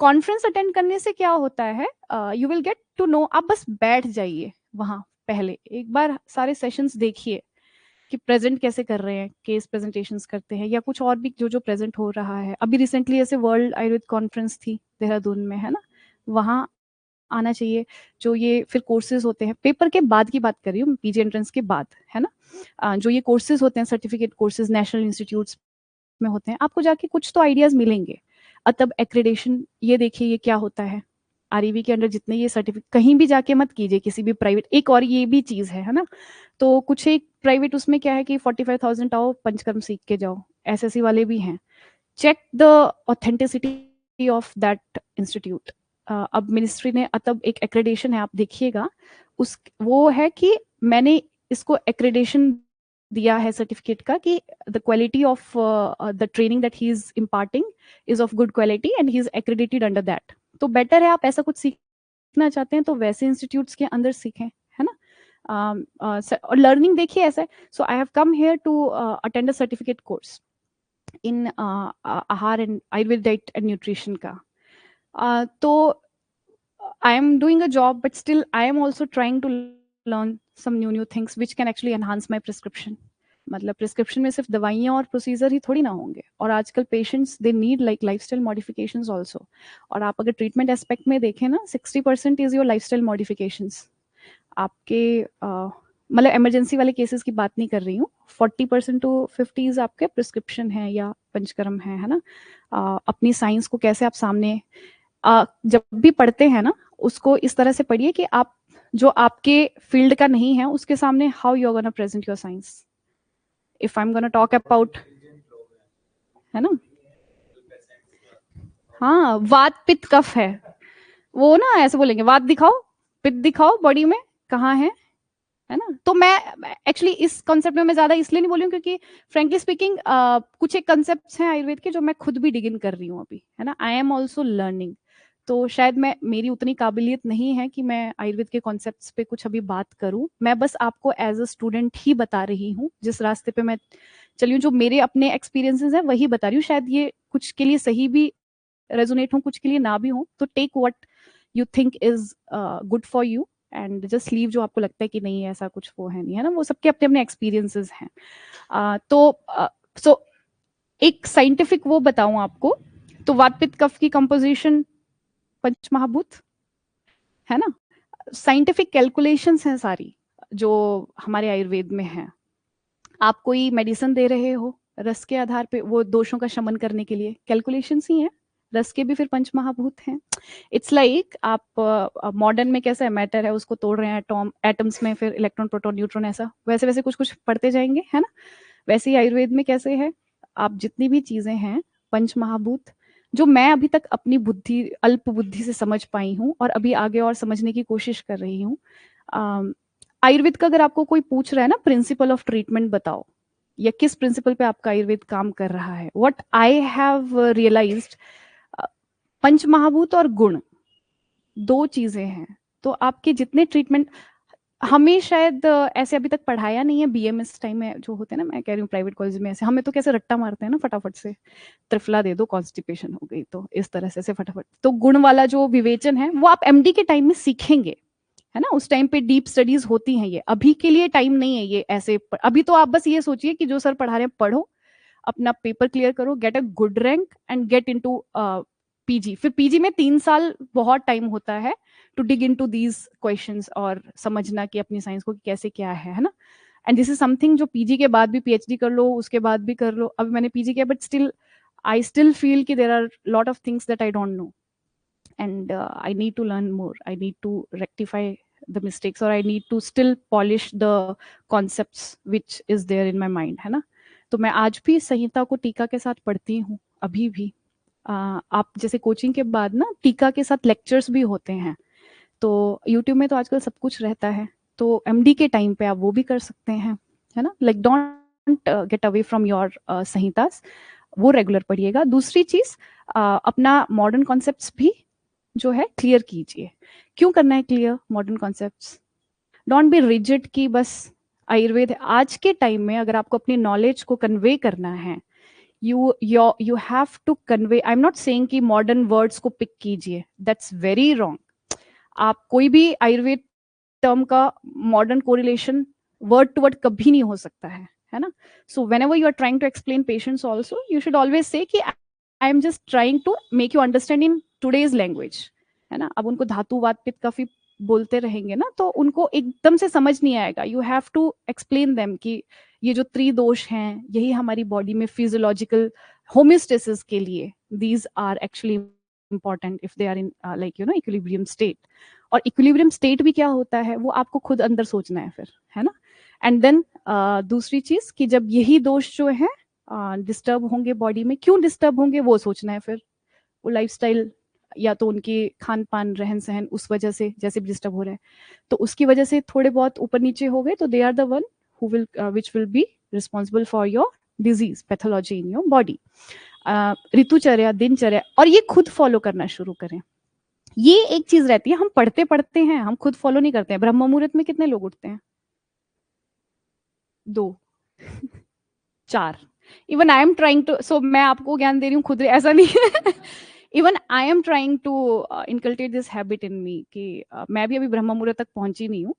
कॉन्फ्रेंस अटेंड करने से क्या होता है, you will get to know. आप बस बैठ जाइए वहां, पहले एक बार सारे सेशंस देखिए कि प्रेजेंट कैसे कर रहे हैं, केस प्रेजेंटेशंस करते हैं या कुछ और भी जो जो प्रेजेंट हो रहा है. अभी रिसेंटली ऐसे वर्ल्ड आयुर्वेद कॉन्फ्रेंस थी देहरादून में, है ना. वहां आना चाहिए. जो ये फिर कोर्सेज होते हैं, पेपर के बाद की बात कर रही हूँ, PG एंट्रेंस के बाद, है ना. जो ये कोर्सेज होते हैं, सर्टिफिकेट कोर्सेज नेशनल इंस्टीट्यूट्स में होते हैं, आपको जाके कुछ तो आइडियाज मिलेंगे. अतब एक्रेडिशन, ये देखिए ये क्या होता है। आरईवी के अंडर जितने ये सर्टिफिकेट, कहीं भी जाके मत कीजिए किसी भी प्राइवेट। एक और ये भी चीज़ है ना, तो कुछ एक प्राइवेट उसमें क्या है कि 45,000 आओ पंचकर्म सीख के जाओ, एसएससी वाले भी हैं। Check the authenticity of that institute. अब मिनिस्ट्री ने अतब एक एक्रेडिशन है, आप देखिएगा, उस वो है कि मैंने इसको एक्रेडिशन दिया है सर्टिफिकेट का कि the quality of the training that he is imparting is of good quality and he is accredited under that. तो बेटर है, आप ऐसा कुछ सीखना चाहते हैं तो वैसे इंस्टीट्यूट्स के अंदर सीखें, है ना। और लर्निंग देखिए ऐसा है, so I have come here to attend a certificate course in Aahar and Ayurveda diet and nutrition का। तो I am doing a job, but still I am also trying to learn some new things which can actually enhance my prescription. मतलब prescription में सिर्फ दवाइयाँ और procedure ही थोड़ी ना होंगे, और आजकल patients they need like lifestyle modifications also. और आप अगर ट्रीटमेंट एस्पेक्ट में देखें ना, 60% इज योर लाइफस्टाइल मॉडिफिकेशंस। आपके मतलब इमरजेंसी वाले केसेस की बात नहीं कर रही हूँ, 40% टू 50% आपके प्रिस्क्रिप्शन है या पंचकर्म है ना। अपनी साइंस को कैसे आप सामने जब भी पढ़ते हैं ना, उसको इस तरह से पढ़िए कि आप जो आपके फील्ड का नहीं है उसके सामने how you are gonna present your science. If I am gonna talk about, है ना, हाँ, वात पित्त कफ है, वो ना ऐसे बोलेंगे वात दिखाओ पित्त दिखाओ बॉडी में कहाँ है ना। तो मैं एक्चुअली इस कॉन्सेप्ट में मैं ज्यादा इसलिए नहीं बोली हूँ क्योंकि फ्रेंकली स्पीकिंग कुछ एक कॉन्सेप्ट्स हैं आयुर्वेद के जो मैं खुद भी डिग इन कर रही हूँ अभी, है ना। I am also learning. तो शायद मेरी उतनी काबिलियत नहीं है कि मैं आयुर्वेद के कॉन्सेप्ट्स पे कुछ अभी बात करूं। मैं बस आपको एज अ स्टूडेंट ही बता रही हूँ, जिस रास्ते पे मैं चली हूँ, जो मेरे अपने एक्सपीरियंसेस हैं वही बता रही हूँ। शायद ये कुछ के लिए सही भी रेजोनेट हो, कुछ के लिए ना भी हो। तो take what you think is good for you and just leave जो आपको लगता है कि नहीं ऐसा कुछ वो है नहीं, है ना। वो सबके अपने अपने एक्सपीरियंसेस हैं। सो एक साइंटिफिक वो बताऊं आपको, तो वात पित्त कफ की कंपोजिशन पंचमहाभूत, है ना। साइंटिफिक कैलकुलेशंस हैं सारी जो हमारे आयुर्वेद में है। आप कोई मेडिसिन दे रहे हो रस के आधार पे, वो दोषों का शमन करने के लिए कैलकुलेशंस ही है। रस के भी फिर पंचमहाभूत हैं। इट्स लाइक आप मॉडर्न में कैसा है, मैटर है उसको तोड़ रहे हैं एटम्स में, फिर इलेक्ट्रॉन प्रोटॉन न्यूट्रॉन, ऐसा वैसे वैसे कुछ कुछ पढ़ते जाएंगे, है ना। वैसे ही आयुर्वेद में कैसे है, आप जितनी भी चीजें हैं पंचमहाभूत, जो मैं अभी तक अपनी बुद्धि अल्प बुद्धि से समझ पाई हूँ और अभी आगे और समझने की कोशिश कर रही हूँ। आयुर्वेद का अगर आपको कोई पूछ रहा है ना प्रिंसिपल ऑफ ट्रीटमेंट बताओ, या किस प्रिंसिपल पे आपका आयुर्वेद काम कर रहा है, व्हाट आई हैव रियलाइज्ड, पंचमहाभूत और गुण दो चीजें हैं। तो आपके जितने ट्रीटमेंट हमें शायद ऐसे अभी तक पढ़ाया नहीं है बीएमएस टाइम में जो होते हैं ना, मैं कह रही हूँ प्राइवेट कॉलेज में ऐसे हमें तो कैसे रट्टा मारते हैं ना फटाफट से, त्रिफला दे दो कॉन्स्टिपेशन हो गई, तो इस तरह से फटाफट। तो गुण वाला जो विवेचन है वो आप एमडी के टाइम में सीखेंगे, है ना। उस टाइम पे डीप स्टडीज होती हैं, ये अभी के लिए टाइम नहीं है ये ऐसे। अभी तो आप बस ये सोचिए कि जो सर पढ़ा रहे हैं पढ़ो, अपना पेपर क्लियर करो, get a good rank and get into PG. फिर पीजी में 3 साल बहुत टाइम होता है to dig into these questions और समझना कि अपनी साइंस को कैसे क्या है ना। एंड दिस इज समथिंग जो पीजी के बाद भी पीएचडी कर लो, उसके बाद भी कर लो। अभी मैंने पीजी किया but still I still feel कि there are lot of things that I don't know and I need to learn more, I need to rectify the mistakes or I need to still polish the concepts which is there in my mind, है ना। तो मैं आज भी संहिता को टीका के साथ पढ़ती हूँ अभी भी। आप जैसे कोचिंग के बाद ना टीका के साथ लेक्चर्स भी होते हैं, तो यूट्यूब में तो आजकल सब कुछ रहता है, तो एमडी के टाइम पे आप वो भी कर सकते हैं, है ना। Like don't get away from your संहितास, वो रेगुलर पढ़िएगा। दूसरी चीज अपना मॉडर्न कॉन्सेप्ट्स भी जो है क्लियर कीजिए। क्यों करना है clear modern concepts, don't be rigid कि बस आयुर्वेद। आज के टाइम में अगर आपको अपनी नॉलेज को कन्वे करना है, you have to convey, I'm not saying कि मॉडर्न वर्ड्स को पिक कीजिए, दैट्स वेरी रॉन्ग। आप कोई भी आयुर्वेद टर्म का modern correlation word to word कभी नहीं हो सकता है ना। सो whenever you are trying to explain patients also, you should always say कि I am just trying to make you understand in today's language, है ना। अब उनको धातु वात पित्त काफी बोलते रहेंगे ना तो उनको एकदम से समझ नहीं आएगा। You have to explain them कि ये जो त्रिदोष हैं यही हमारी बॉडी में फिजियोलॉजिकल होम्योस्टेसिस के लिए these are actually important if they are in like you know equilibrium state. और इक्विलिब्रियम स्टेट भी क्या होता है वो आपको खुद अंदर सोचना है फिर, है ना. एंड देन दूसरी चीज कि जब यही दोष जो है डिस्टर्ब होंगे बॉडी में, क्यों डिस्टर्ब होंगे वो सोचना है फिर. वो लाइफस्टाइल या तो उनके खान पान रहन सहन उस वजह से जैसे भी डिस्टर्ब हो रहा है, तो उसकी वजह से थोड़े बहुत ऊपर नीचे हो गए तो they are the one who will which will be responsible for your disease pathology in your body. ऋतुचर्या, दिनचर्या, और ये खुद फॉलो करना शुरू करें. ये एक चीज रहती है, हम पढ़ते पढ़ते हैं, हम खुद फॉलो नहीं करते हैं. ब्रह्म मुहूर्त में कितने लोग उठते हैं? 2 4. Even I am trying to, so मैं आपको ज्ञान दे रही हूँ खुद, ऐसा नहीं है. Even I am trying to inculcate this habit in me कि मैं भी अभी ब्रह्म मुहूर्त तक पहुंची नहीं हूँ.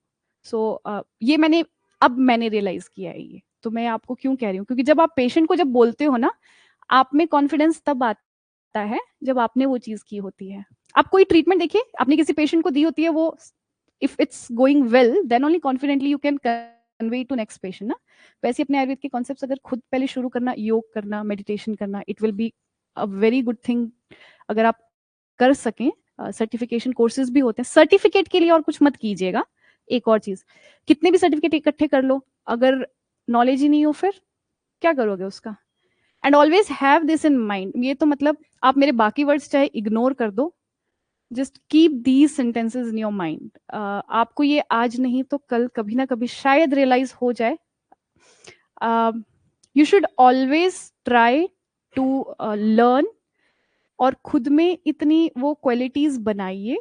सो ये मैंने रियलाइज किया है ये. तो मैं आपको क्यों कह रही हूँ, क्योंकि जब आप पेशेंट को जब बोलते हो ना, आप में कॉन्फिडेंस तब आता है जब आपने वो चीज की होती है. आप कोई ट्रीटमेंट देखिए, आपने किसी पेशेंट को दी होती है, वो if it's going well then only confidently you can convey to next patient ना. वैसे अपने आयुर्वेद के कॉन्सेप्ट्स अगर खुद पहले शुरू करना, योग करना, मेडिटेशन करना, it will be a very good thing अगर आप कर सकें. सर्टिफिकेशन कोर्सेज भी होते हैं. सर्टिफिकेट के लिए और कुछ मत कीजिएगा. एक और चीज, कितने भी सर्टिफिकेट इकट्ठे कर लो, अगर नॉलेज ही नहीं हो फिर क्या करोगे उसका. And always have this in mind. ये तो मतलब आप मेरे बाकी वर्ड्स चाहे इग्नोर कर दो, just keep these sentences in your mind. आपको ये आज नहीं तो कल कभी ना कभी शायद रियलाइज हो जाए. You should always try to learn और खुद में इतनी वो क्वालिटीज बनाइए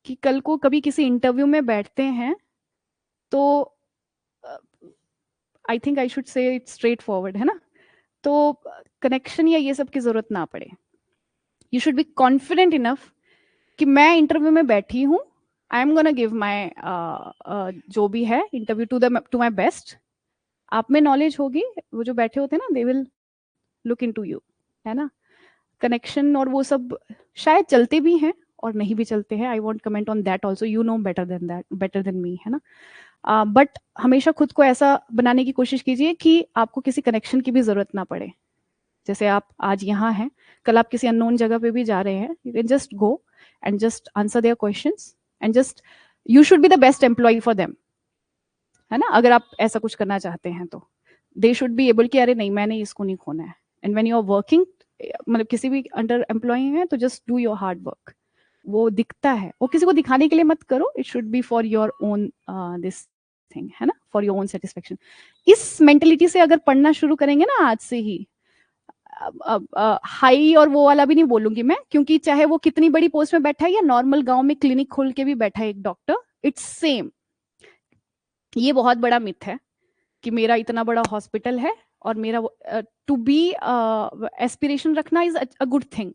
कि कल को कभी किसी इंटरव्यू में बैठते हैं तो I think I should say it straight forward, है ना. तो कनेक्शन या ये सब की जरूरत ना पड़े. You should be confident enough कि मैं इंटरव्यू में बैठी हूँ, आई एम गोना गिव माई जो भी है इंटरव्यू टू माई बेस्ट. आप में नॉलेज होगी, वो जो बैठे होते हैं ना, they will look in to you, है ना. कनेक्शन और वो सब शायद चलते भी हैं और नहीं भी चलते हैं. I want comment on that also, you know better than that, better than me, है ना. बट हमेशा खुद को ऐसा बनाने की कोशिश कीजिए कि आपको किसी कनेक्शन की भी जरूरत ना पड़े. जैसे आप आज यहाँ हैं, कल आप किसी अननोन जगह पे भी जा रहे हैं, you can just go and just answer their questions and just you should be the best employ for them, है ना. अगर आप ऐसा कुछ करना चाहते हैं तो दे शुड बी एबल कि अरे नहीं, मैंने इसको नहीं खोना है. And when you are working, मतलब किसी भी अंडर एम्प्लॉय है तो just do your hard work. वो दिखता है, वो किसी को दिखाने के लिए मत करो. It should be for your own this thing, है ना, फॉर योर ओन सेटिस्फेक्शन. इस मेंटेलिटी से अगर पढ़ना शुरू करेंगे ना आज से ही, हाई और वो वाला भी नहीं बोलूंगी मैं, क्योंकि चाहे वो कितनी बड़ी पोस्ट में बैठा है या नॉर्मल गांव में क्लिनिक खोल के भी बैठा है एक डॉक्टर, इट्स सेम. ये बहुत बड़ा मिथ है कि मेरा इतना बड़ा हॉस्पिटल है और मेरा टू बी एस्पिरेशन रखना is a good thing,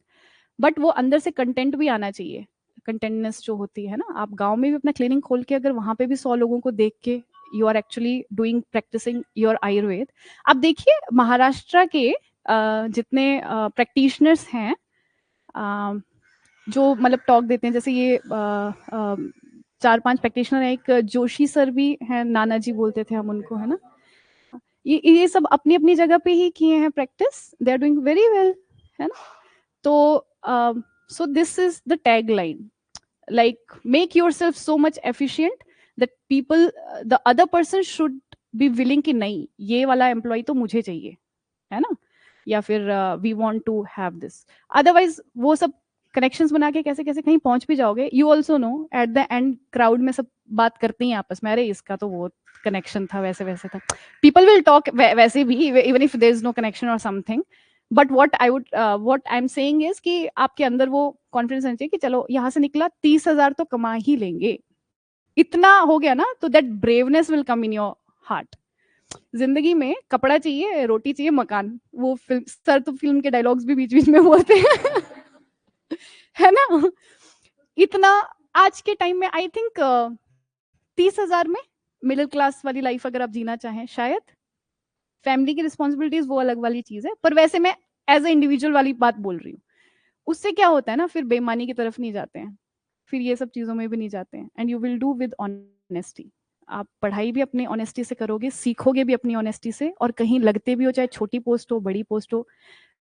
but वो अंदर से कंटेंट भी आना चाहिए. कंटेंटनेस जो होती है ना, आप गांव में भी अपना क्लिनिक खोल के अगर वहां पे भी 100 लोगों को देख के you are actually doing practising your Ayurveda. आप देखिए महाराष्ट्र के जितने प्रैक्टिशनर्स हैं जो मतलब टॉक देते हैं, जैसे ये 4-5 प्रैक्टिशनर है, एक जोशी सर भी हैं, नाना जी बोलते थे हम उनको, है ना. ये सब अपनी अपनी जगह पे ही किए हैं practice, they are doing very well, है ना. तो so this is the tag line, like make yourself so much efficient that people the other person should be willing कि नहीं, ये वाला एम्प्लॉय तो मुझे चाहिए, है ना, या फिर we want to have this. Otherwise वो सब कनेक्शंस बना के कैसे कैसे कहीं पहुंच भी जाओगे. You also know at the end crowd में सब बात करते हैं आपस में, अरे इसका तो वो कनेक्शन था, वैसे वैसे था. पीपल विल टॉक वैसे भी even if there is no connection और something. But what I am saying is कि आपके अंदर वो कॉन्फिडेंस होना चाहिए कि चलो यहाँ से निकला 30,000 तो कमा ही लेंगे. इतना हो गया ना तो that braveness will come in your heart. जिंदगी में कपड़ा चाहिए, रोटी चाहिए, मकान, वो फिल्म सर तो फिल्म के डायलॉग्स भी बीच बीच में बोलते हैं है ना. इतना आज के टाइम में आई थिंक 30,000 में मिडिल क्लास वाली लाइफ अगर आप जीना चाहें, शायद फैमिली की रिस्पॉन्सिबिलिटीज वो अलग वाली चीज है, पर वैसे मैं एज ए इंडिविजुअल वाली बात बोल रही हूँ. उससे क्या होता है ना, फिर बेईमानी की तरफ नहीं जाते हैं, फिर ये सब चीजों में भी नहीं जाते हैं. And you will do with honesty. आप पढ़ाई भी अपनी ऑनेस्टी से करोगे, सीखोगे भी अपनी ऑनेस्टी से, और कहीं लगते भी हो, चाहे छोटी पोस्ट हो बड़ी पोस्ट हो,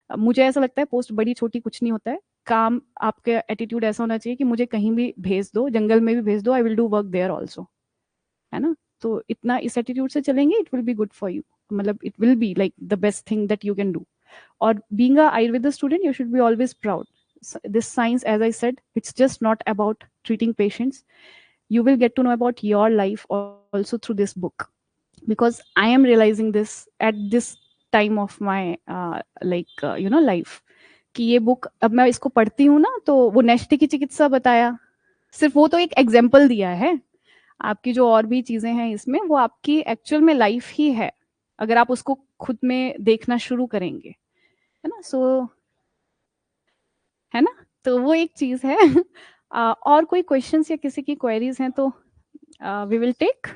मुझे ऐसा लगता है पोस्ट बड़ी छोटी कुछ नहीं होता है, काम आपके एटीट्यूड ऐसा होना चाहिए कि मुझे कहीं भी भेज दो, जंगल में भी भेज दो, I will do work there also, है ना। तो इतना इस एटीट्यूड से चलेंगे, it will be good for you, मतलब it will be like the best thing that you can do. और being a Ayurveda student, you should be always proud. This science, as I said, it's just not about treating patients. You will get to know about your life also through this book, because I am realizing this at this time of my life, कि ये book अब मैं इसको पढ़ती हूँ ना, तो वो नैष्ठिक की चिकित्सा बताया, सिर्फ वो तो एक एग्जाम्पल दिया है. आपकी जो और भी चीजें हैं इसमें, वो आपकी एक्चुअल में लाइफ ही है, अगर आप उसको खुद में देखना शुरू करेंगे, है ना. सो है ना, तो वो एक चीज है. और कोई क्वेश्चंस या किसी की क्वेरीज हैं तो वी विल टेक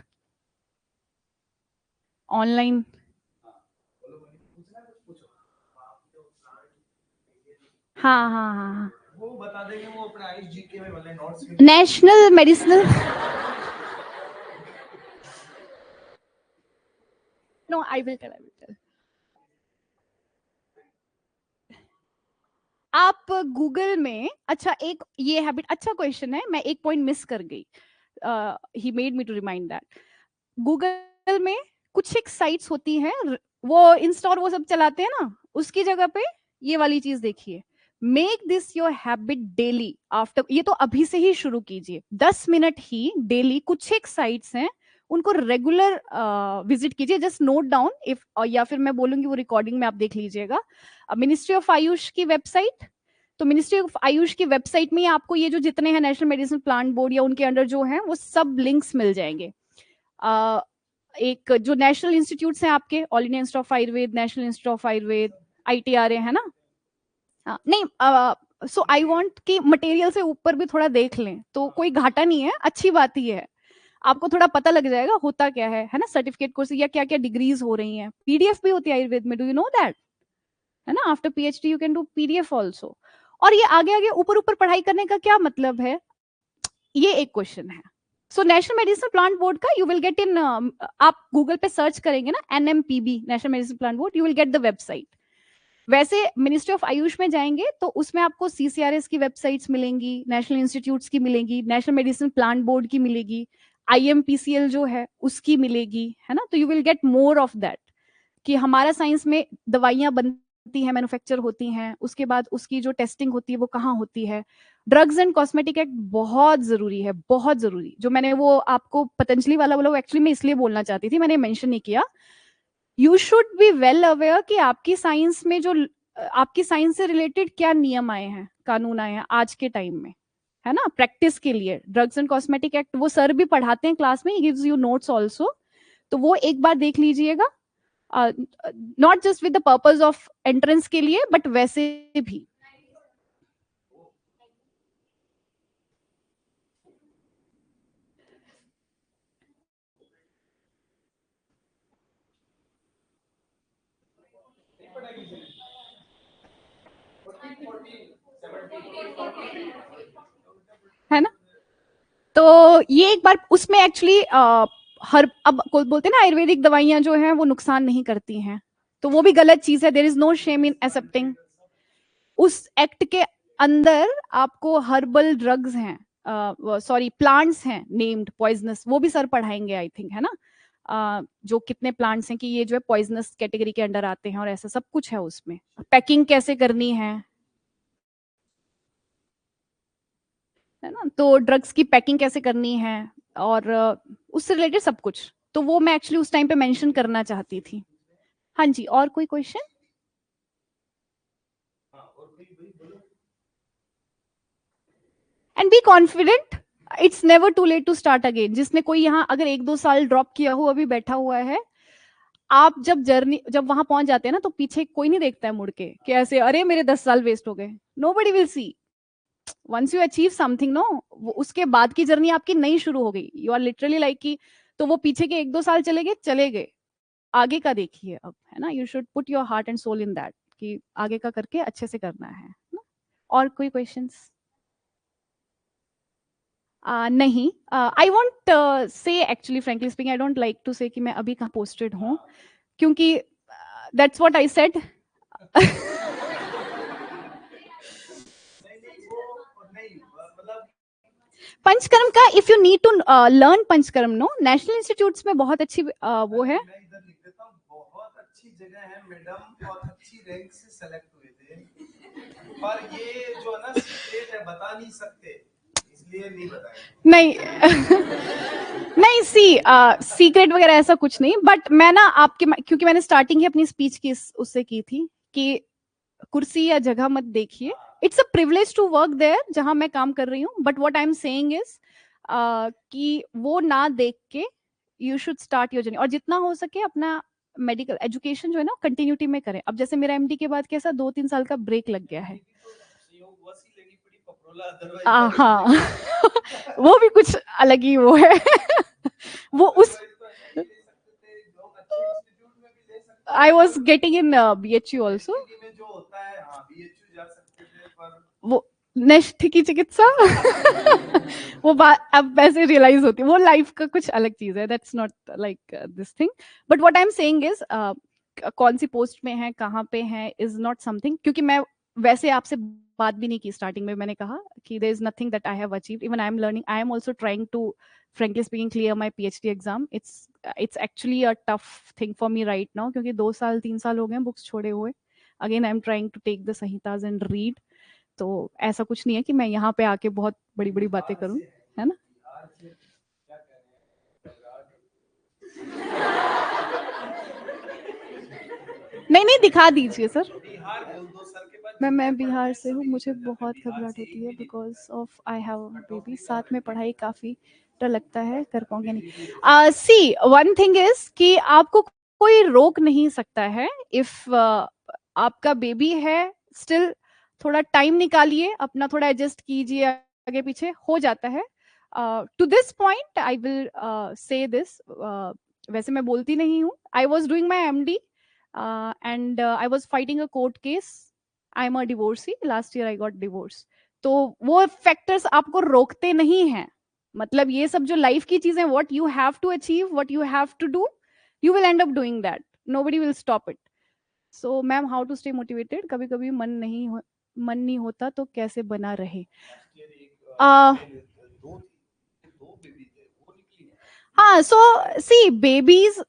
ऑनलाइन. हाँ हाँ हाँ हाँ, वो बता देंगे, वो अपने आयुष जीके में वाले notes national medicinal. No, I will tell. आप गूगल में, अच्छा एक ये हैबिट, अच्छा क्वेश्चन है, मैं एक पॉइंट मिस कर गई. He made me to remind that. Google में कुछ एक साइट्स होती हैं, वो इंस्टा और वो सब चलाते हैं ना, उसकी जगह पे ये वाली चीज देखिए. Make this your habit daily after, ये तो अभी से ही शुरू कीजिए, 10 मिनट ही डेली. कुछ एक साइट्स हैं, उनको रेगुलर विजिट कीजिए. जस्ट नोट डाउन इफ, या फिर मैं बोलूंगी वो रिकॉर्डिंग में आप देख लीजिएगा. मिनिस्ट्री ऑफ आयुष की वेबसाइट, तो मिनिस्ट्री ऑफ आयुष की वेबसाइट में आपको ये जो जितने हैं नेशनल मेडिसिन प्लांट बोर्ड या उनके अंडर जो हैं, वो सब लिंक्स मिल जाएंगे. एक जो नेशनल इंस्टीट्यूट्स हैं आपके, all India institute of Ayurveda, national institute of Ayurveda, ITRA, है ना. नहीं, सो आई वांट कि मटेरियल से ऊपर भी थोड़ा देख लें, तो कोई घाटा नहीं है, अच्छी बात ही है. आपको थोड़ा पता लग जाएगा होता क्या है ना. सर्टिफिकेट कोर्स या क्या क्या डिग्रीज हो रही हैं, PDF भी होती है आयुर्वेद में, डू यू नो दैट, है ना. After PhD you can do PDF also. और ये आगे आगे ऊपर ऊपर पढ़ाई करने का क्या मतलब है, ये एक क्वेश्चन है. So national medicine plant board का यू विल गेट इन, आप गूगल पे सर्च करेंगे ना, NMPB, national medicine plant board, you will get the website. वैसे मिनिस्ट्री ऑफ आयुष में जाएंगे तो उसमें आपको CCRS की वेबसाइट्स मिलेंगी, नेशनल इंस्टीट्यूट्स की मिलेगी, नेशनल मेडिसिन प्लांट बोर्ड की मिलेगी, IMPCL जो है उसकी मिलेगी, है ना. तो you will get more of that, कि हमारा साइंस में दवाइयां बनती हैं, मैन्युफैक्चर होती हैं, उसके बाद उसकी जो टेस्टिंग होती है वो कहाँ होती है. ड्रग्स एंड कॉस्मेटिक एक्ट बहुत जरूरी है, बहुत जरूरी. जो मैंने वो आपको पतंजलि वाला बोला, वो एक्चुअली मैं इसलिए बोलना चाहती थी, मैंने मेंशन नहीं किया. You should be well aware कि आपकी साइंस में जो, आपकी साइंस से रिलेटेड क्या नियम आए हैं, कानून आए हैं आज के टाइम में, है ना, प्रैक्टिस के लिए. ड्रग्स एंड कॉस्मेटिक एक्ट वो सर भी पढ़ाते हैं क्लास में, गिव्स यू नोट्स ऑल्सो, तो वो एक बार देख लीजिएगा. Not just with the purpose of entrance के लिए, बट वैसे भी. है ना, तो ये एक बार उसमें एक्चुअली हर, अब कोई बोलते हैं ना आयुर्वेदिक दवाइयां जो हैं वो नुकसान नहीं करती हैं, तो वो भी गलत चीज है. There is no shame in accepting. उस एक्ट के अंदर आपको हर्बल ड्रग्स हैं, सॉरी प्लांट्स हैं नेम्ड पॉइजनस, वो भी सर पढ़ाएंगे आई थिंक, है ना. जो कितने प्लांट्स हैं कि ये जो है पॉइजनस कैटेगरी के अंडर आते हैं, और ऐसा सब कुछ है उसमें. पैकिंग कैसे करनी है ना, तो ड्रग्स की पैकिंग कैसे करनी है, और उससे रिलेटेड सब कुछ, तो वो मैं एक्चुअली उस टाइम पे मेंशन करना चाहती थी. हाँ जी, और कोई question. And be confident, it's never too late to start again. जिसने कोई यहाँ अगर 1-2 साल ड्रॉप किया हो, अभी बैठा हुआ है, आप जब जर्नी, जब वहां पहुंच जाते हैं ना, तो पीछे कोई नहीं देखता है मुड़ के कि ऐसे अरे मेरे 10 साल वेस्ट हो गए. Nobody will see. Once you achieve something, no, उसके बाद की जर्नी आपकी नई शुरू हो गई. यू आर लिटरली लाइक कि, तो वो पीछे के 1-2 साल चले गए, आगे का देखिए अब, है ना. You should put your heart and soul in that, कि आगे का करके अच्छे से करना है ना. और कोई क्वेश्चंस. नहीं, I want say actually frankly speaking, I don't like to say कि मैं अभी कहाँ पोस्टेड हूँ, क्योंकि that's what I said. Panchakarma का if you need to learn panchakarma no, national institutes में बहुत अच्छी वो है। मैं इधर लिख देता हूँ, बहुत अच्छी जगह है मैडम और अच्छी रैंक से सेलेक्ट हुए थे, पर ये जो है ना सीक्रेट है, बता नहीं सकते, इसलिए नहीं बताया। नहीं नहीं, सीक्रेट वगैरह ऐसा कुछ नहीं, बट मैं ना आपके, क्योंकि मैंने स्टार्टिंग ही अपनी स्पीच की उससे की थी कि कुर्सी या जगह मत देखिए, it's a privilege to work there जहां मैं काम कर रही हूँ, but what I am saying is कि वो ना देख के you should start your journey, और जितना हो सके अपना मेडिकल एजुकेशन जो है ना कंटिन्यूटी में करें। अब जैसे मेरा एमडी के बाद कैसा 2-3 साल का ब्रेक लग गया है। हाँ वो भी कुछ अलग ही वो है वो उस I was getting in BHU also, वो नेस्ट की चिकित्सा वो बात अब वैसे रियलाइज होती है, वो लाइफ का कुछ अलग चीज है, that's not like this thing, but what I am saying is कौन सी पोस्ट में है, कहाँ पे है, इज नॉट समथिंग, क्योंकि मैं वैसे आपसे बात भी नहीं की स्टार्टिंग में, मैंने कहा कि there is nothing that I have achieved, even I am learning, I am also trying to frankly speaking clear my PhD exam. It's actually a tough thing for me right now, क्योंकि 2-3 साल हो गए books छोड़े हुए, again I'm trying to take the Samhitas and read, तो ऐसा कुछ नहीं है कि मैं यहाँ पे आके बहुत बड़ी बड़ी बातें करूं, है ना। नहीं नहीं, दिखा दीजिए सर। मैं बिहार से हूँ, मुझे बहुत घबराहट होती है because of I have baby, साथ में पढ़ाई काफी डर लगता है, कर पाऊंगे नहीं। सी वन थिंग इज कि आपको कोई रोक नहीं सकता है, इफ आपका बेबी है, स्टिल थोड़ा टाइम निकालिए, अपना थोड़ा एडजस्ट कीजिए, आगे पीछे हो जाता है। To this point I will say this, वैसे मैं बोलती नहीं हूँ, I was doing my MD and I was fighting a court case. I'm a divorcee. Last year I got divorce. तो वो फैक्टर्स आपको रोकते नहीं हैं, मतलब ये सब जो लाइफ की चीजें, what you have to achieve, what you have to do, you will end up doing that, nobody will stop it. So ma'am, how to stay motivated, कभी कभी मन नहीं होता तो कैसे बना रहे। हाँ, सो सी बेबीज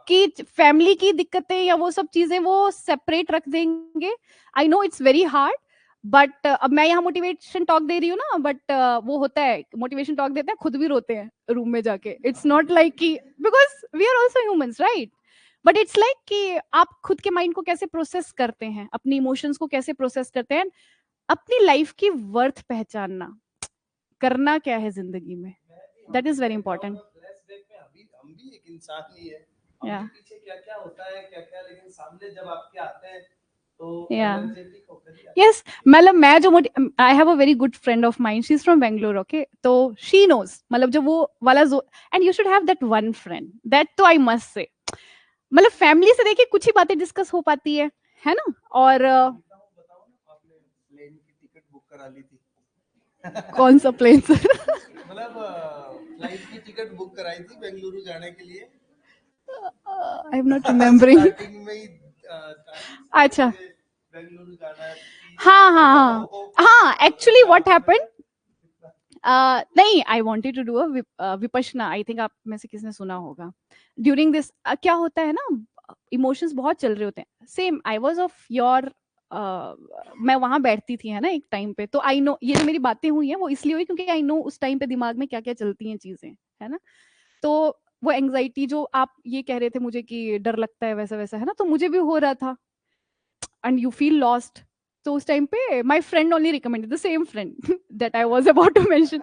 की फैमिली की दिक्कतें या वो सब चीजें वो सेपरेट रख देंगे। I know it's very hard, but अब मैं यहाँ मोटिवेशन टॉक दे रही हूँ ना, बट वो होता है मोटिवेशन टॉक देते हैं, खुद भी रोते हैं रूम में जाके, इट्स नॉट लाइक कि because we are also humans right, but it's like कि आप खुद के माइंड को कैसे प्रोसेस करते हैं, अपनी इमोशंस को कैसे प्रोसेस करते हैं, अपनी लाइफ की वर्थ पहचानना, करना क्या है जिंदगी में, दैट इज वेरी इंपॉर्टेंट। हम भी एक इंसान ही है, हम पीछे क्या क्या होता है, क्या क्या, लेकिन सामने जब आपके आते हैं तो एनर्जेटिक होकर। यस, मतलब मैं जो I have a very good friend of mind, she is from Bangalore, okay, तो शी नोज, मतलब जो वो वाला जो, and you should have that one friend, that तो आई मस्ट से, मतलब फैमिली से देखिए कुछ ही बातें डिस्कस हो पाती है ना, और प्लेन की टिकट बुक करा ली थी कौन सा प्लेन सर? मतलब फ्लाइट की टिकट बुक कराई थी बेंगलुरु जाने के लिए, आई एम नॉट रिमेम्बरिंग। स्टार्टिंग में ही अच्छा, बेंगलुरु जाना है। हाँ हाँ हाँ हाँ, एक्चुअली व्हाट हैपेंड, नहीं, I wanted to do a Vipassana, I think आप में से किसने सुना होगा। ड्यूरिंग दिस क्या होता है ना, इमोशंस बहुत चल रहे होते हैं, same I was of your, मैं वहां बैठती थी है ना एक टाइम पे, तो आई नो ये जो मेरी बातें हुई हैं वो इसलिए हुई क्योंकि आई नो उस टाइम पे दिमाग में क्या क्या चलती हैं चीजें, है ना, तो वो एंग्जाइटी जो आप ये कह रहे थे मुझे कि डर लगता है वैसा वैसा, है ना, तो मुझे भी हो रहा था, एंड यू फील लॉस्ट। तो उस टाइम पे my friend only recommended, the same friend that I was about to mention,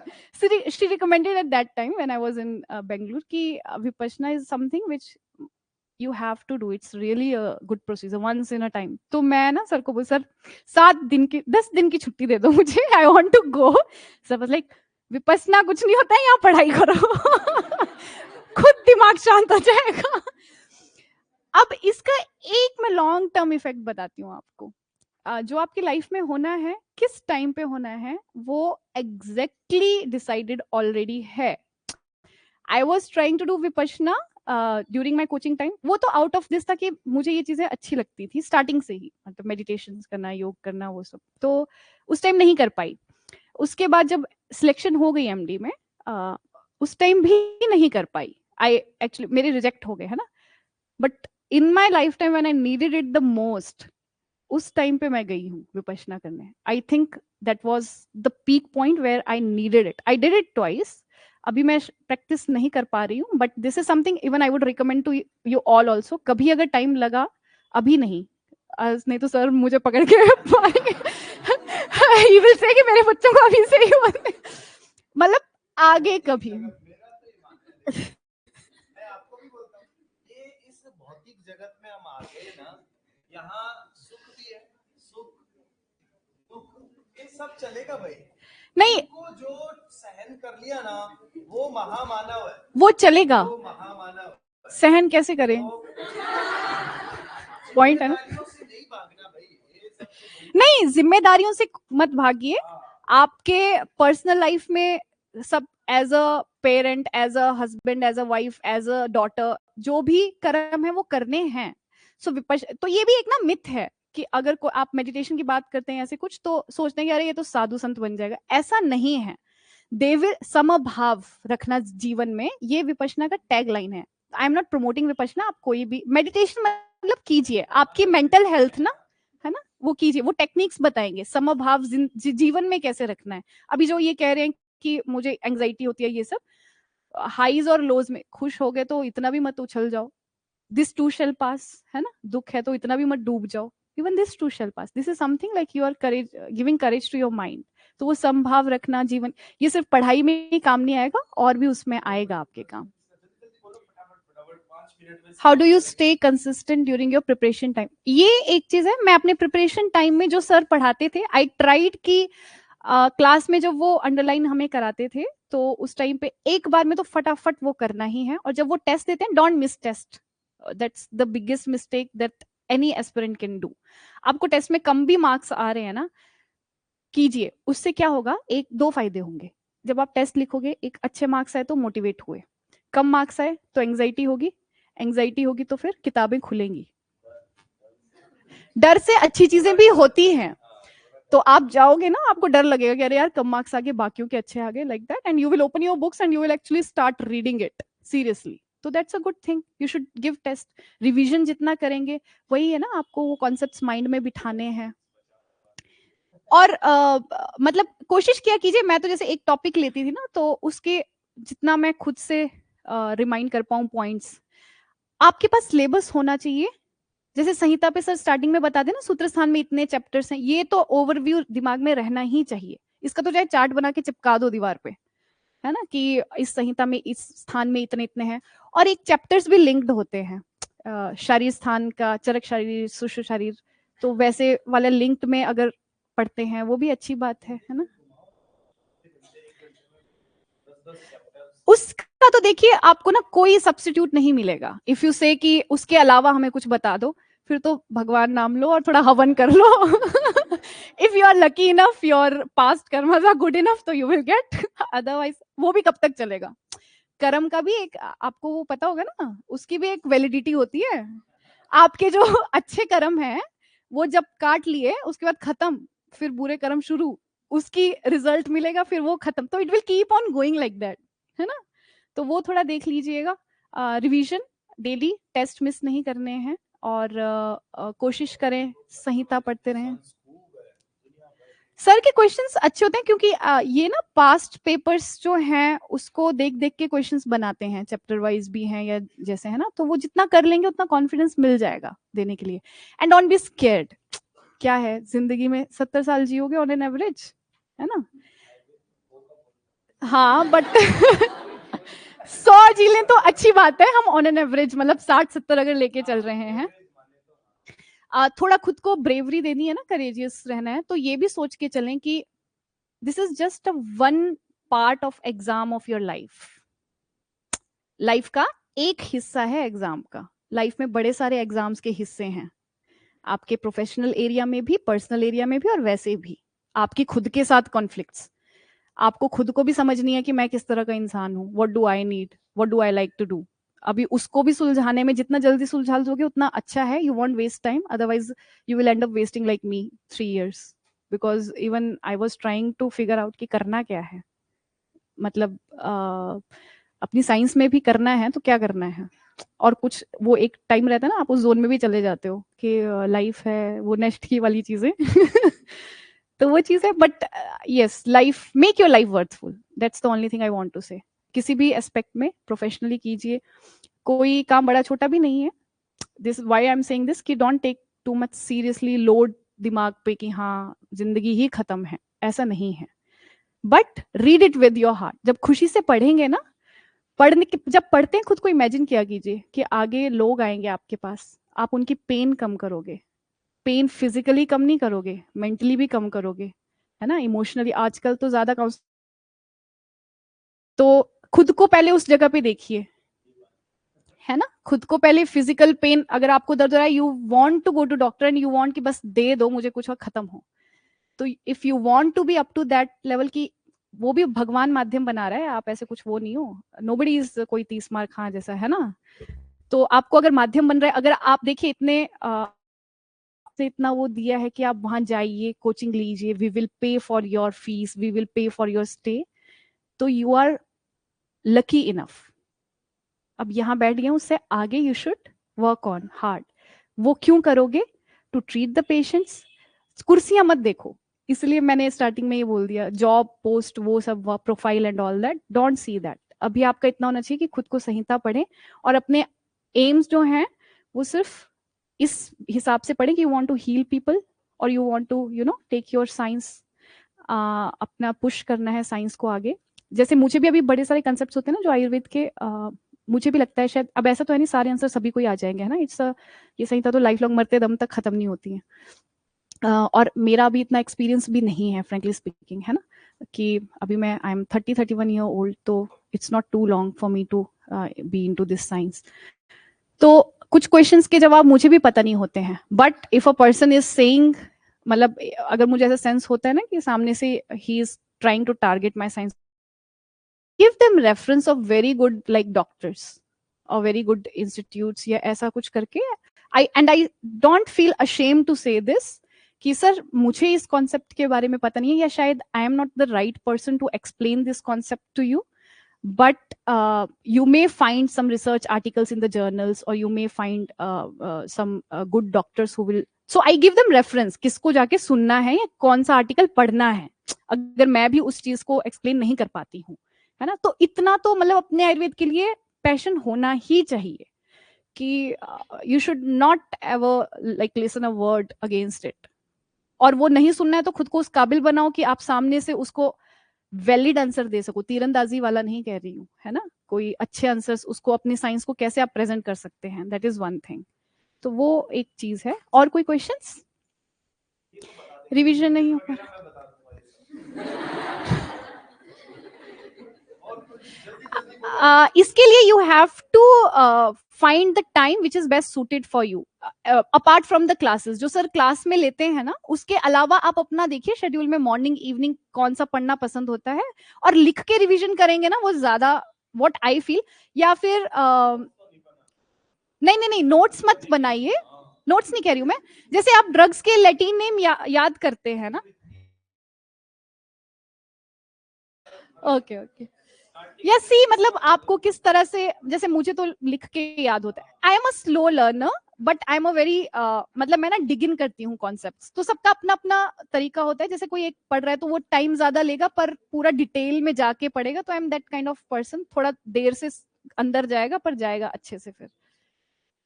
she recommended at that time when I was in Bengaluru कि Vipassana is something which you have to do, it's really a good procedure once in a time. तो मैं ना sir को बोल, sir 10 दिन की छुट्टी दे दो मुझे, I want to go. Sir was like, Vipassana कुछ नहीं होता है, यहाँ पढ़ाई करो खुद दिमाग शांत हो जाएगा। अब इसका एक मैं लॉन्ग टर्म इफेक्ट बताती हूँ आपको, जो आपकी लाइफ में होना है, किस टाइम पे होना है, वो एग्जैक्टली डिसाइडेड ऑलरेडी है। I was trying to do Vipassana during my coaching time, वो तो आउट ऑफ दिस था कि मुझे ये चीजें अच्छी लगती थी स्टार्टिंग से ही, मतलब मेडिटेशन करना, योग करना, वो सब, तो उस टाइम नहीं कर पाई। उसके बाद जब सिलेक्शन हो गई एमडी में, उस टाइम भी नहीं कर पाई, आई एक्चुअली मेरे रिजेक्ट हो गए, है ना. But in my life time when I needed it the most, उस टाइम पे मैं गई हूँ विपश्यना करने. I think that was the peak point where I needed it. I did it twice. अभी मैं प्रैक्टिस नहीं कर पा रही हूँ, but this is something even I would recommend to you all also. कभी अगर टाइम लगा, अभी नहीं, नहीं तो सर मुझे पकड़ के मारेंगे. He will say कि मेरे बच्चों को अभी से ही मतलब आगे कभी. मैं आपको भी बोलता हूँ, ये इस भौतिक जगत में हम आ गए ना, यहाँ सुख भी है, सुख दुख ये सब चलेगा भाई. नहीं, को जो सहन कर लिया ना, वो महामानव है. वो चलेगा. वो महामानव सहन कैसे करें, पॉइंट है ना. नहीं भागना भाई, ये सब नहीं, जिम्मेदारियों से मत भागिए. आपके पर्सनल लाइफ में सब, as a parent, as a husband, as a wife, as a daughter, जो भी कर्म है वो करने हैं. सो तो ये भी एक ना मिथ है कि अगर आप मेडिटेशन की बात करते हैं ऐसे कुछ, तो सोचते हैं कि अरे ये तो साधु संत बन जाएगा. ऐसा नहीं है. देव समभाव रखना जीवन में, ये विपश्यना का टैग लाइन है. आई एम नॉट प्रमोटिंग विपश्यना. आप कोई भी मेडिटेशन मतलब कीजिए, आपकी मेंटल हेल्थ ना, है ना, वो कीजिए. वो टेक्निक्स बताएंगे समभाव जीवन में कैसे रखना है. अभी जो ये कह रहे हैं कि मुझे एंग्जाइटी होती है, ये सब हाईज और लोज में, खुश हो गए तो इतना भी मत उछल जाओ. दिस टू शेल पास, है ना. दुख है तो इतना भी मत डूब जाओ. Even this too shall pass. This is something like you are courage, giving courage to your mind. तो वो संभाव रखना जीवन, ये सिर्फ पढ़ाई में ही काम नहीं आएगा, और भी उसमें आएगा आपके काम. How do you stay consistent during your preparation time. ये एक चीज है. मैं अपने प्रिपरेशन टाइम में जो सर पढ़ाते थे, आई ट्राइड कि क्लास में जब वो अंडरलाइन हमें कराते थे, तो उस टाइम पे एक बार में तो फटाफट वो करना ही है. और जब वो टेस्ट देते हैं, don't miss test. That's the biggest mistake that any aspirant can do. आपको टेस्ट में कम भी मार्क्स आ रहे हैं ना, कीजिए. उससे क्या होगा, एक दो फायदे होंगे. जब आप टेस्ट लिखोगे, एक अच्छे मार्क्स आए तो मोटिवेट हुए, कम मार्क्स आए तो एंग्जाइटी होगी, एंग्जाइटी होगी तो फिर किताबें खुलेंगी. डर से अच्छी चीजें भी होती हैं. तो आप जाओगे ना, आपको डर लगेगा कि अरे यार कम मार्क्स आ गए, बाकियों के अच्छे आ गए, like that. And you will open your books and you will actually start reading it seriously. तो that's a good thing. You should give test. Revision जितना करेंगे, वही है ना, आपको वो कॉन्सेप्ट्स माइंड में बिठाने हैं. और मतलब कोशिश किया कीजिए. मैं तो जैसे एक टॉपिक लेती थी ना, तो उसके जितना मैं खुद से रिमाइंड कर पाऊं पॉइंट्स. आपके पास सिलेबस होना चाहिए. जैसे संहिता पे सर स्टार्टिंग में बता देना, सूत्र स्थान में इतने चैप्टर्स हैं, ये तो ओवरव्यू दिमाग में रहना ही चाहिए. इसका तो चाहे चार्ट बना के चिपका दो दीवार पे, है ना, कि इस संहिता में इस स्थान में इतने इतने हैं. और एक चैप्टर्स भी लिंक्ड होते हैं, शारीर स्थान का, चरक शारीर, सूक्ष्म शारीर, तो वैसे वाले लिंक्ड में अगर पढ़ते हैं, वो भी अच्छी बात है ना. उसका तो देखिए, आपको ना कोई सब्स्टिट्यूट नहीं मिलेगा. इफ यू से कि उसके अलावा हमें कुछ बता दो, फिर तो भगवान नाम लो और थोड़ा हवन कर लो. If you are lucky enough, your past karmas are good enough, तो यू विल गेट. अदरवाइज वो भी कब तक चलेगा. कर्म का भी एक, आपको वो पता होगा ना, उसकी भी एक वैलिडिटी होती है. आपके जो अच्छे कर्म है, वो जब काट लिए उसके बाद खत्म, फिर बुरे कर्म शुरू, उसकी रिजल्ट मिलेगा, फिर वो खत्म. तो it will keep on going like that, है ना. तो वो थोड़ा देख लीजिएगा. रिवीजन डेली, टेस्ट मिस नहीं करने हैं, और कोशिश करें संहिता पढ़ते रहें. सर के क्वेश्चंस अच्छे होते हैं, क्योंकि ये ना पास्ट पेपर्स जो हैं उसको देख देख के क्वेश्चंस बनाते हैं, चैप्टर वाइज भी हैं या जैसे, है ना. तो वो जितना कर लेंगे उतना कॉन्फिडेंस मिल जाएगा देने के लिए. And don't be scared. क्या है, जिंदगी में 70 साल जियोगे ऑन एन एवरेज, है ना. हाँ, बट 100 जी लें तो अच्छी बात है. हम ऑन एन एवरेज मतलब 60-70 अगर लेके चल रहे हैं, थोड़ा खुद को ब्रेवरी देनी है ना, करेजियस रहना है. तो ये भी सोच के चलें कि this is just a one part of exam of your life. Life का एक हिस्सा है एग्जाम का. लाइफ में बड़े सारे एग्जाम्स के हिस्से हैं, आपके प्रोफेशनल एरिया में भी, पर्सनल एरिया में भी, और वैसे भी आपकी खुद के साथ कॉन्फ्लिक्ट्स. आपको खुद को भी समझनी है कि मैं किस तरह का इंसान हूँ. What do I need, what do I like to do. अभी उसको भी सुलझाने में जितना जल्दी सुलझा दोगे उतना अच्छा है. You want waste time, otherwise you will end up wasting like me 3 years because even I was trying to figure out कि करना क्या है, मतलब अपनी साइंस में भी करना है तो क्या करना है, और कुछ वो एक टाइम रहता है ना, आप उस जोन में भी चले जाते हो कि लाइफ है वो नेक्स्ट की वाली चीजें तो वो चीज है, but yes, life, make your life worthful, that's the only thing I want to say. किसी भी एस्पेक्ट में प्रोफेशनली कीजिए, कोई काम बड़ा छोटा भी नहीं है। This why I am saying this कि don't take too much seriously, load दिमाग पे कि हाँ जिंदगी ही खत्म है, ऐसा नहीं है। But read it with your heart. जब खुशी से पढ़ेंगे ना, पढ़ने के जब पढ़ते हैं खुद को इमेजिन किया कीजिए कि आगे लोग आएंगे आपके पास, आप उनकी पेन कम करोगे। पेन फिजिकली कम नहीं करोगे, मेंटली भी कम करोगे, है ना, इमोशनली। आजकल तो ज्यादा तो खुद को पहले उस जगह पे देखिए, है ना, खुद को पहले फिजिकल पेन, अगर आपको दर्द हो रहा है, you want to go to doctor and you want कि बस दे दो मुझे कुछ और खत्म हो। तो if you want to be up to that level की, वो भी भगवान माध्यम बना रहा है, आप ऐसे कुछ वो नहीं हो, नोबडी इज कोई 30 मार खां जैसा, है ना। तो आपको अगर माध्यम बन रहा है, अगर आप देखिए इतने से इतना वो दिया है कि आप वहां जाइए, कोचिंग लीजिए, we will pay for your fees, we will pay for your stay, तो यू आर लकी इनफ। अब यहाँ बैठ गए, उससे आगे you should work on hard. वो क्यों करोगे? To treat the patients. कुर्सियां मत देखो, इसलिए मैंने स्टार्टिंग में ये बोल दिया, जॉब पोस्ट वो सब profile and all that, don't see that. अभी आपका इतना होना चाहिए कि खुद को संहिता पढ़े और अपने एम्स जो हैं वो सिर्फ इस हिसाब से पढ़े कि you want to heal people और you want to take your science, अपना पुश करना है साइंस को आगे। जैसे मुझे भी अभी बड़े सारे कंसेप्ट होते हैं ना जो आयुर्वेद के, मुझे भी लगता है शायद, अब ऐसा तो है नहीं सारे आंसर सभी को ही आ जाएंगे, है ना, इट्स ये संहिता तो लाइफ लॉन्ग मरते दम तक खत्म नहीं होती है। और मेरा अभी इतना एक्सपीरियंस भी नहीं है फ्रेंकली स्पीकिंग, है ना, कि अभी मैं आई एम 31 ईयर ओल्ड, तो it's not too long for me to be into this science. तो कुछ क्वेश्चंस के जवाब मुझे भी पता नहीं होते हैं, but if a person is saying, मतलब अगर मुझे ऐसा सेंस होता है ना कि सामने से ही is trying to target my science, give them reference of very good like doctors और वेरी गुड इंस्टीट्यूट्स या ऐसा कुछ करके। I don't feel ashamed to say this कि सर मुझे इस कॉन्सेप्ट के बारे में पता नहीं है, या शायद I am not the right person to explain this concept to you, but you may find some research articles in the journals, or you may find some good doctors who will, so I give them reference किसको जाके सुनना है या कौन सा article पढ़ना है, अगर मैं भी उस चीज को एक्सप्लेन नहीं कर पाती हूँ, है ना। तो इतना तो मतलब अपने आयुर्वेद के लिए पैशन होना ही चाहिए कि you should not ever like listen a word against it, और वो नहीं सुनना है तो खुद को उस काबिल बनाओ कि आप सामने से उसको वैलिड आंसर दे सको, तीरंदाजी वाला नहीं कह रही हूँ, है ना, कोई अच्छे आंसर्स, उसको अपनी साइंस को कैसे आप प्रेजेंट कर सकते हैं, दैट इज वन थिंग। तो वो एक चीज है। और कोई क्वेश्चंस? रिवीजन नहीं हो पा इसके लिए you have to find the time which is best suited for you, apart from the classes जो सर क्लास में लेते हैं ना, उसके अलावा आप अपना देखिए शेड्यूल में मॉर्निंग इवनिंग कौन सा पढ़ना पसंद होता है, और लिख के रिवीजन करेंगे ना वो ज्यादा व्हाट आई फील। या फिर नहीं नहीं नहीं, नोट्स मत बनाइए, नोट्स नहीं कह रही हूं मैं, जैसे आप ड्रग्स के लैटिन नेम याद करते हैं ना, ओके ओके, या सी मतलब आपको किस तरह से, जैसे मुझे तो लिख के याद होता है, I am a slow learner, but I am a very, मतलब मैं ना डिग इन करती हूँ कॉन्सेप्ट्स, तो सबका अपना अपना तरीका होता है, जैसे कोई एक पढ़ रहा है तो वो टाइम ज्यादा लेगा पर पूरा डिटेल में जाके पढ़ेगा, तो I M that kind of person, थोड़ा देर से अंदर जाएगा पर जाएगा अच्छे से फिर।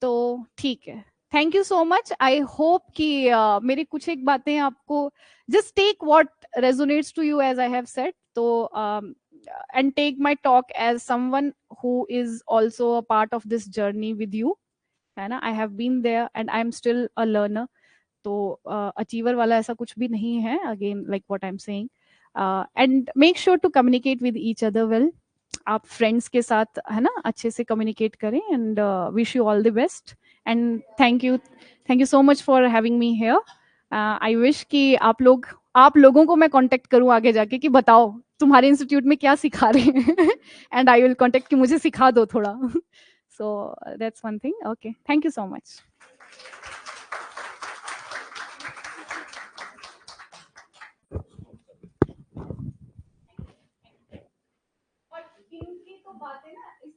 तो ठीक है, thank you so much. I hope कि मेरी कुछ एक बातें आपको, just take what resonates to you as I have said, तो and take my talk as someone who is also a part of this journey with you, है ना, I have been there and I am still a learner, तो achiever वाला ऐसा कुछ भी नहीं है, again like what I'm saying, and make sure to communicate with each other well, आप फ्रेंड्स के साथ है ना अच्छे से कम्युनिकेट करें, and wish you all the best, and thank you so much for having me here. I wish कि आप लोगों को मैं कांटेक्ट करूं आगे जाके कि बताओ तुम्हारे इंस्टीट्यूट में क्या सिखा रहे हैं एंड आई विल कांटेक्ट कि मुझे सिखा दो थोड़ा so that's one thing. Okay, thank you so much. बातें ना इस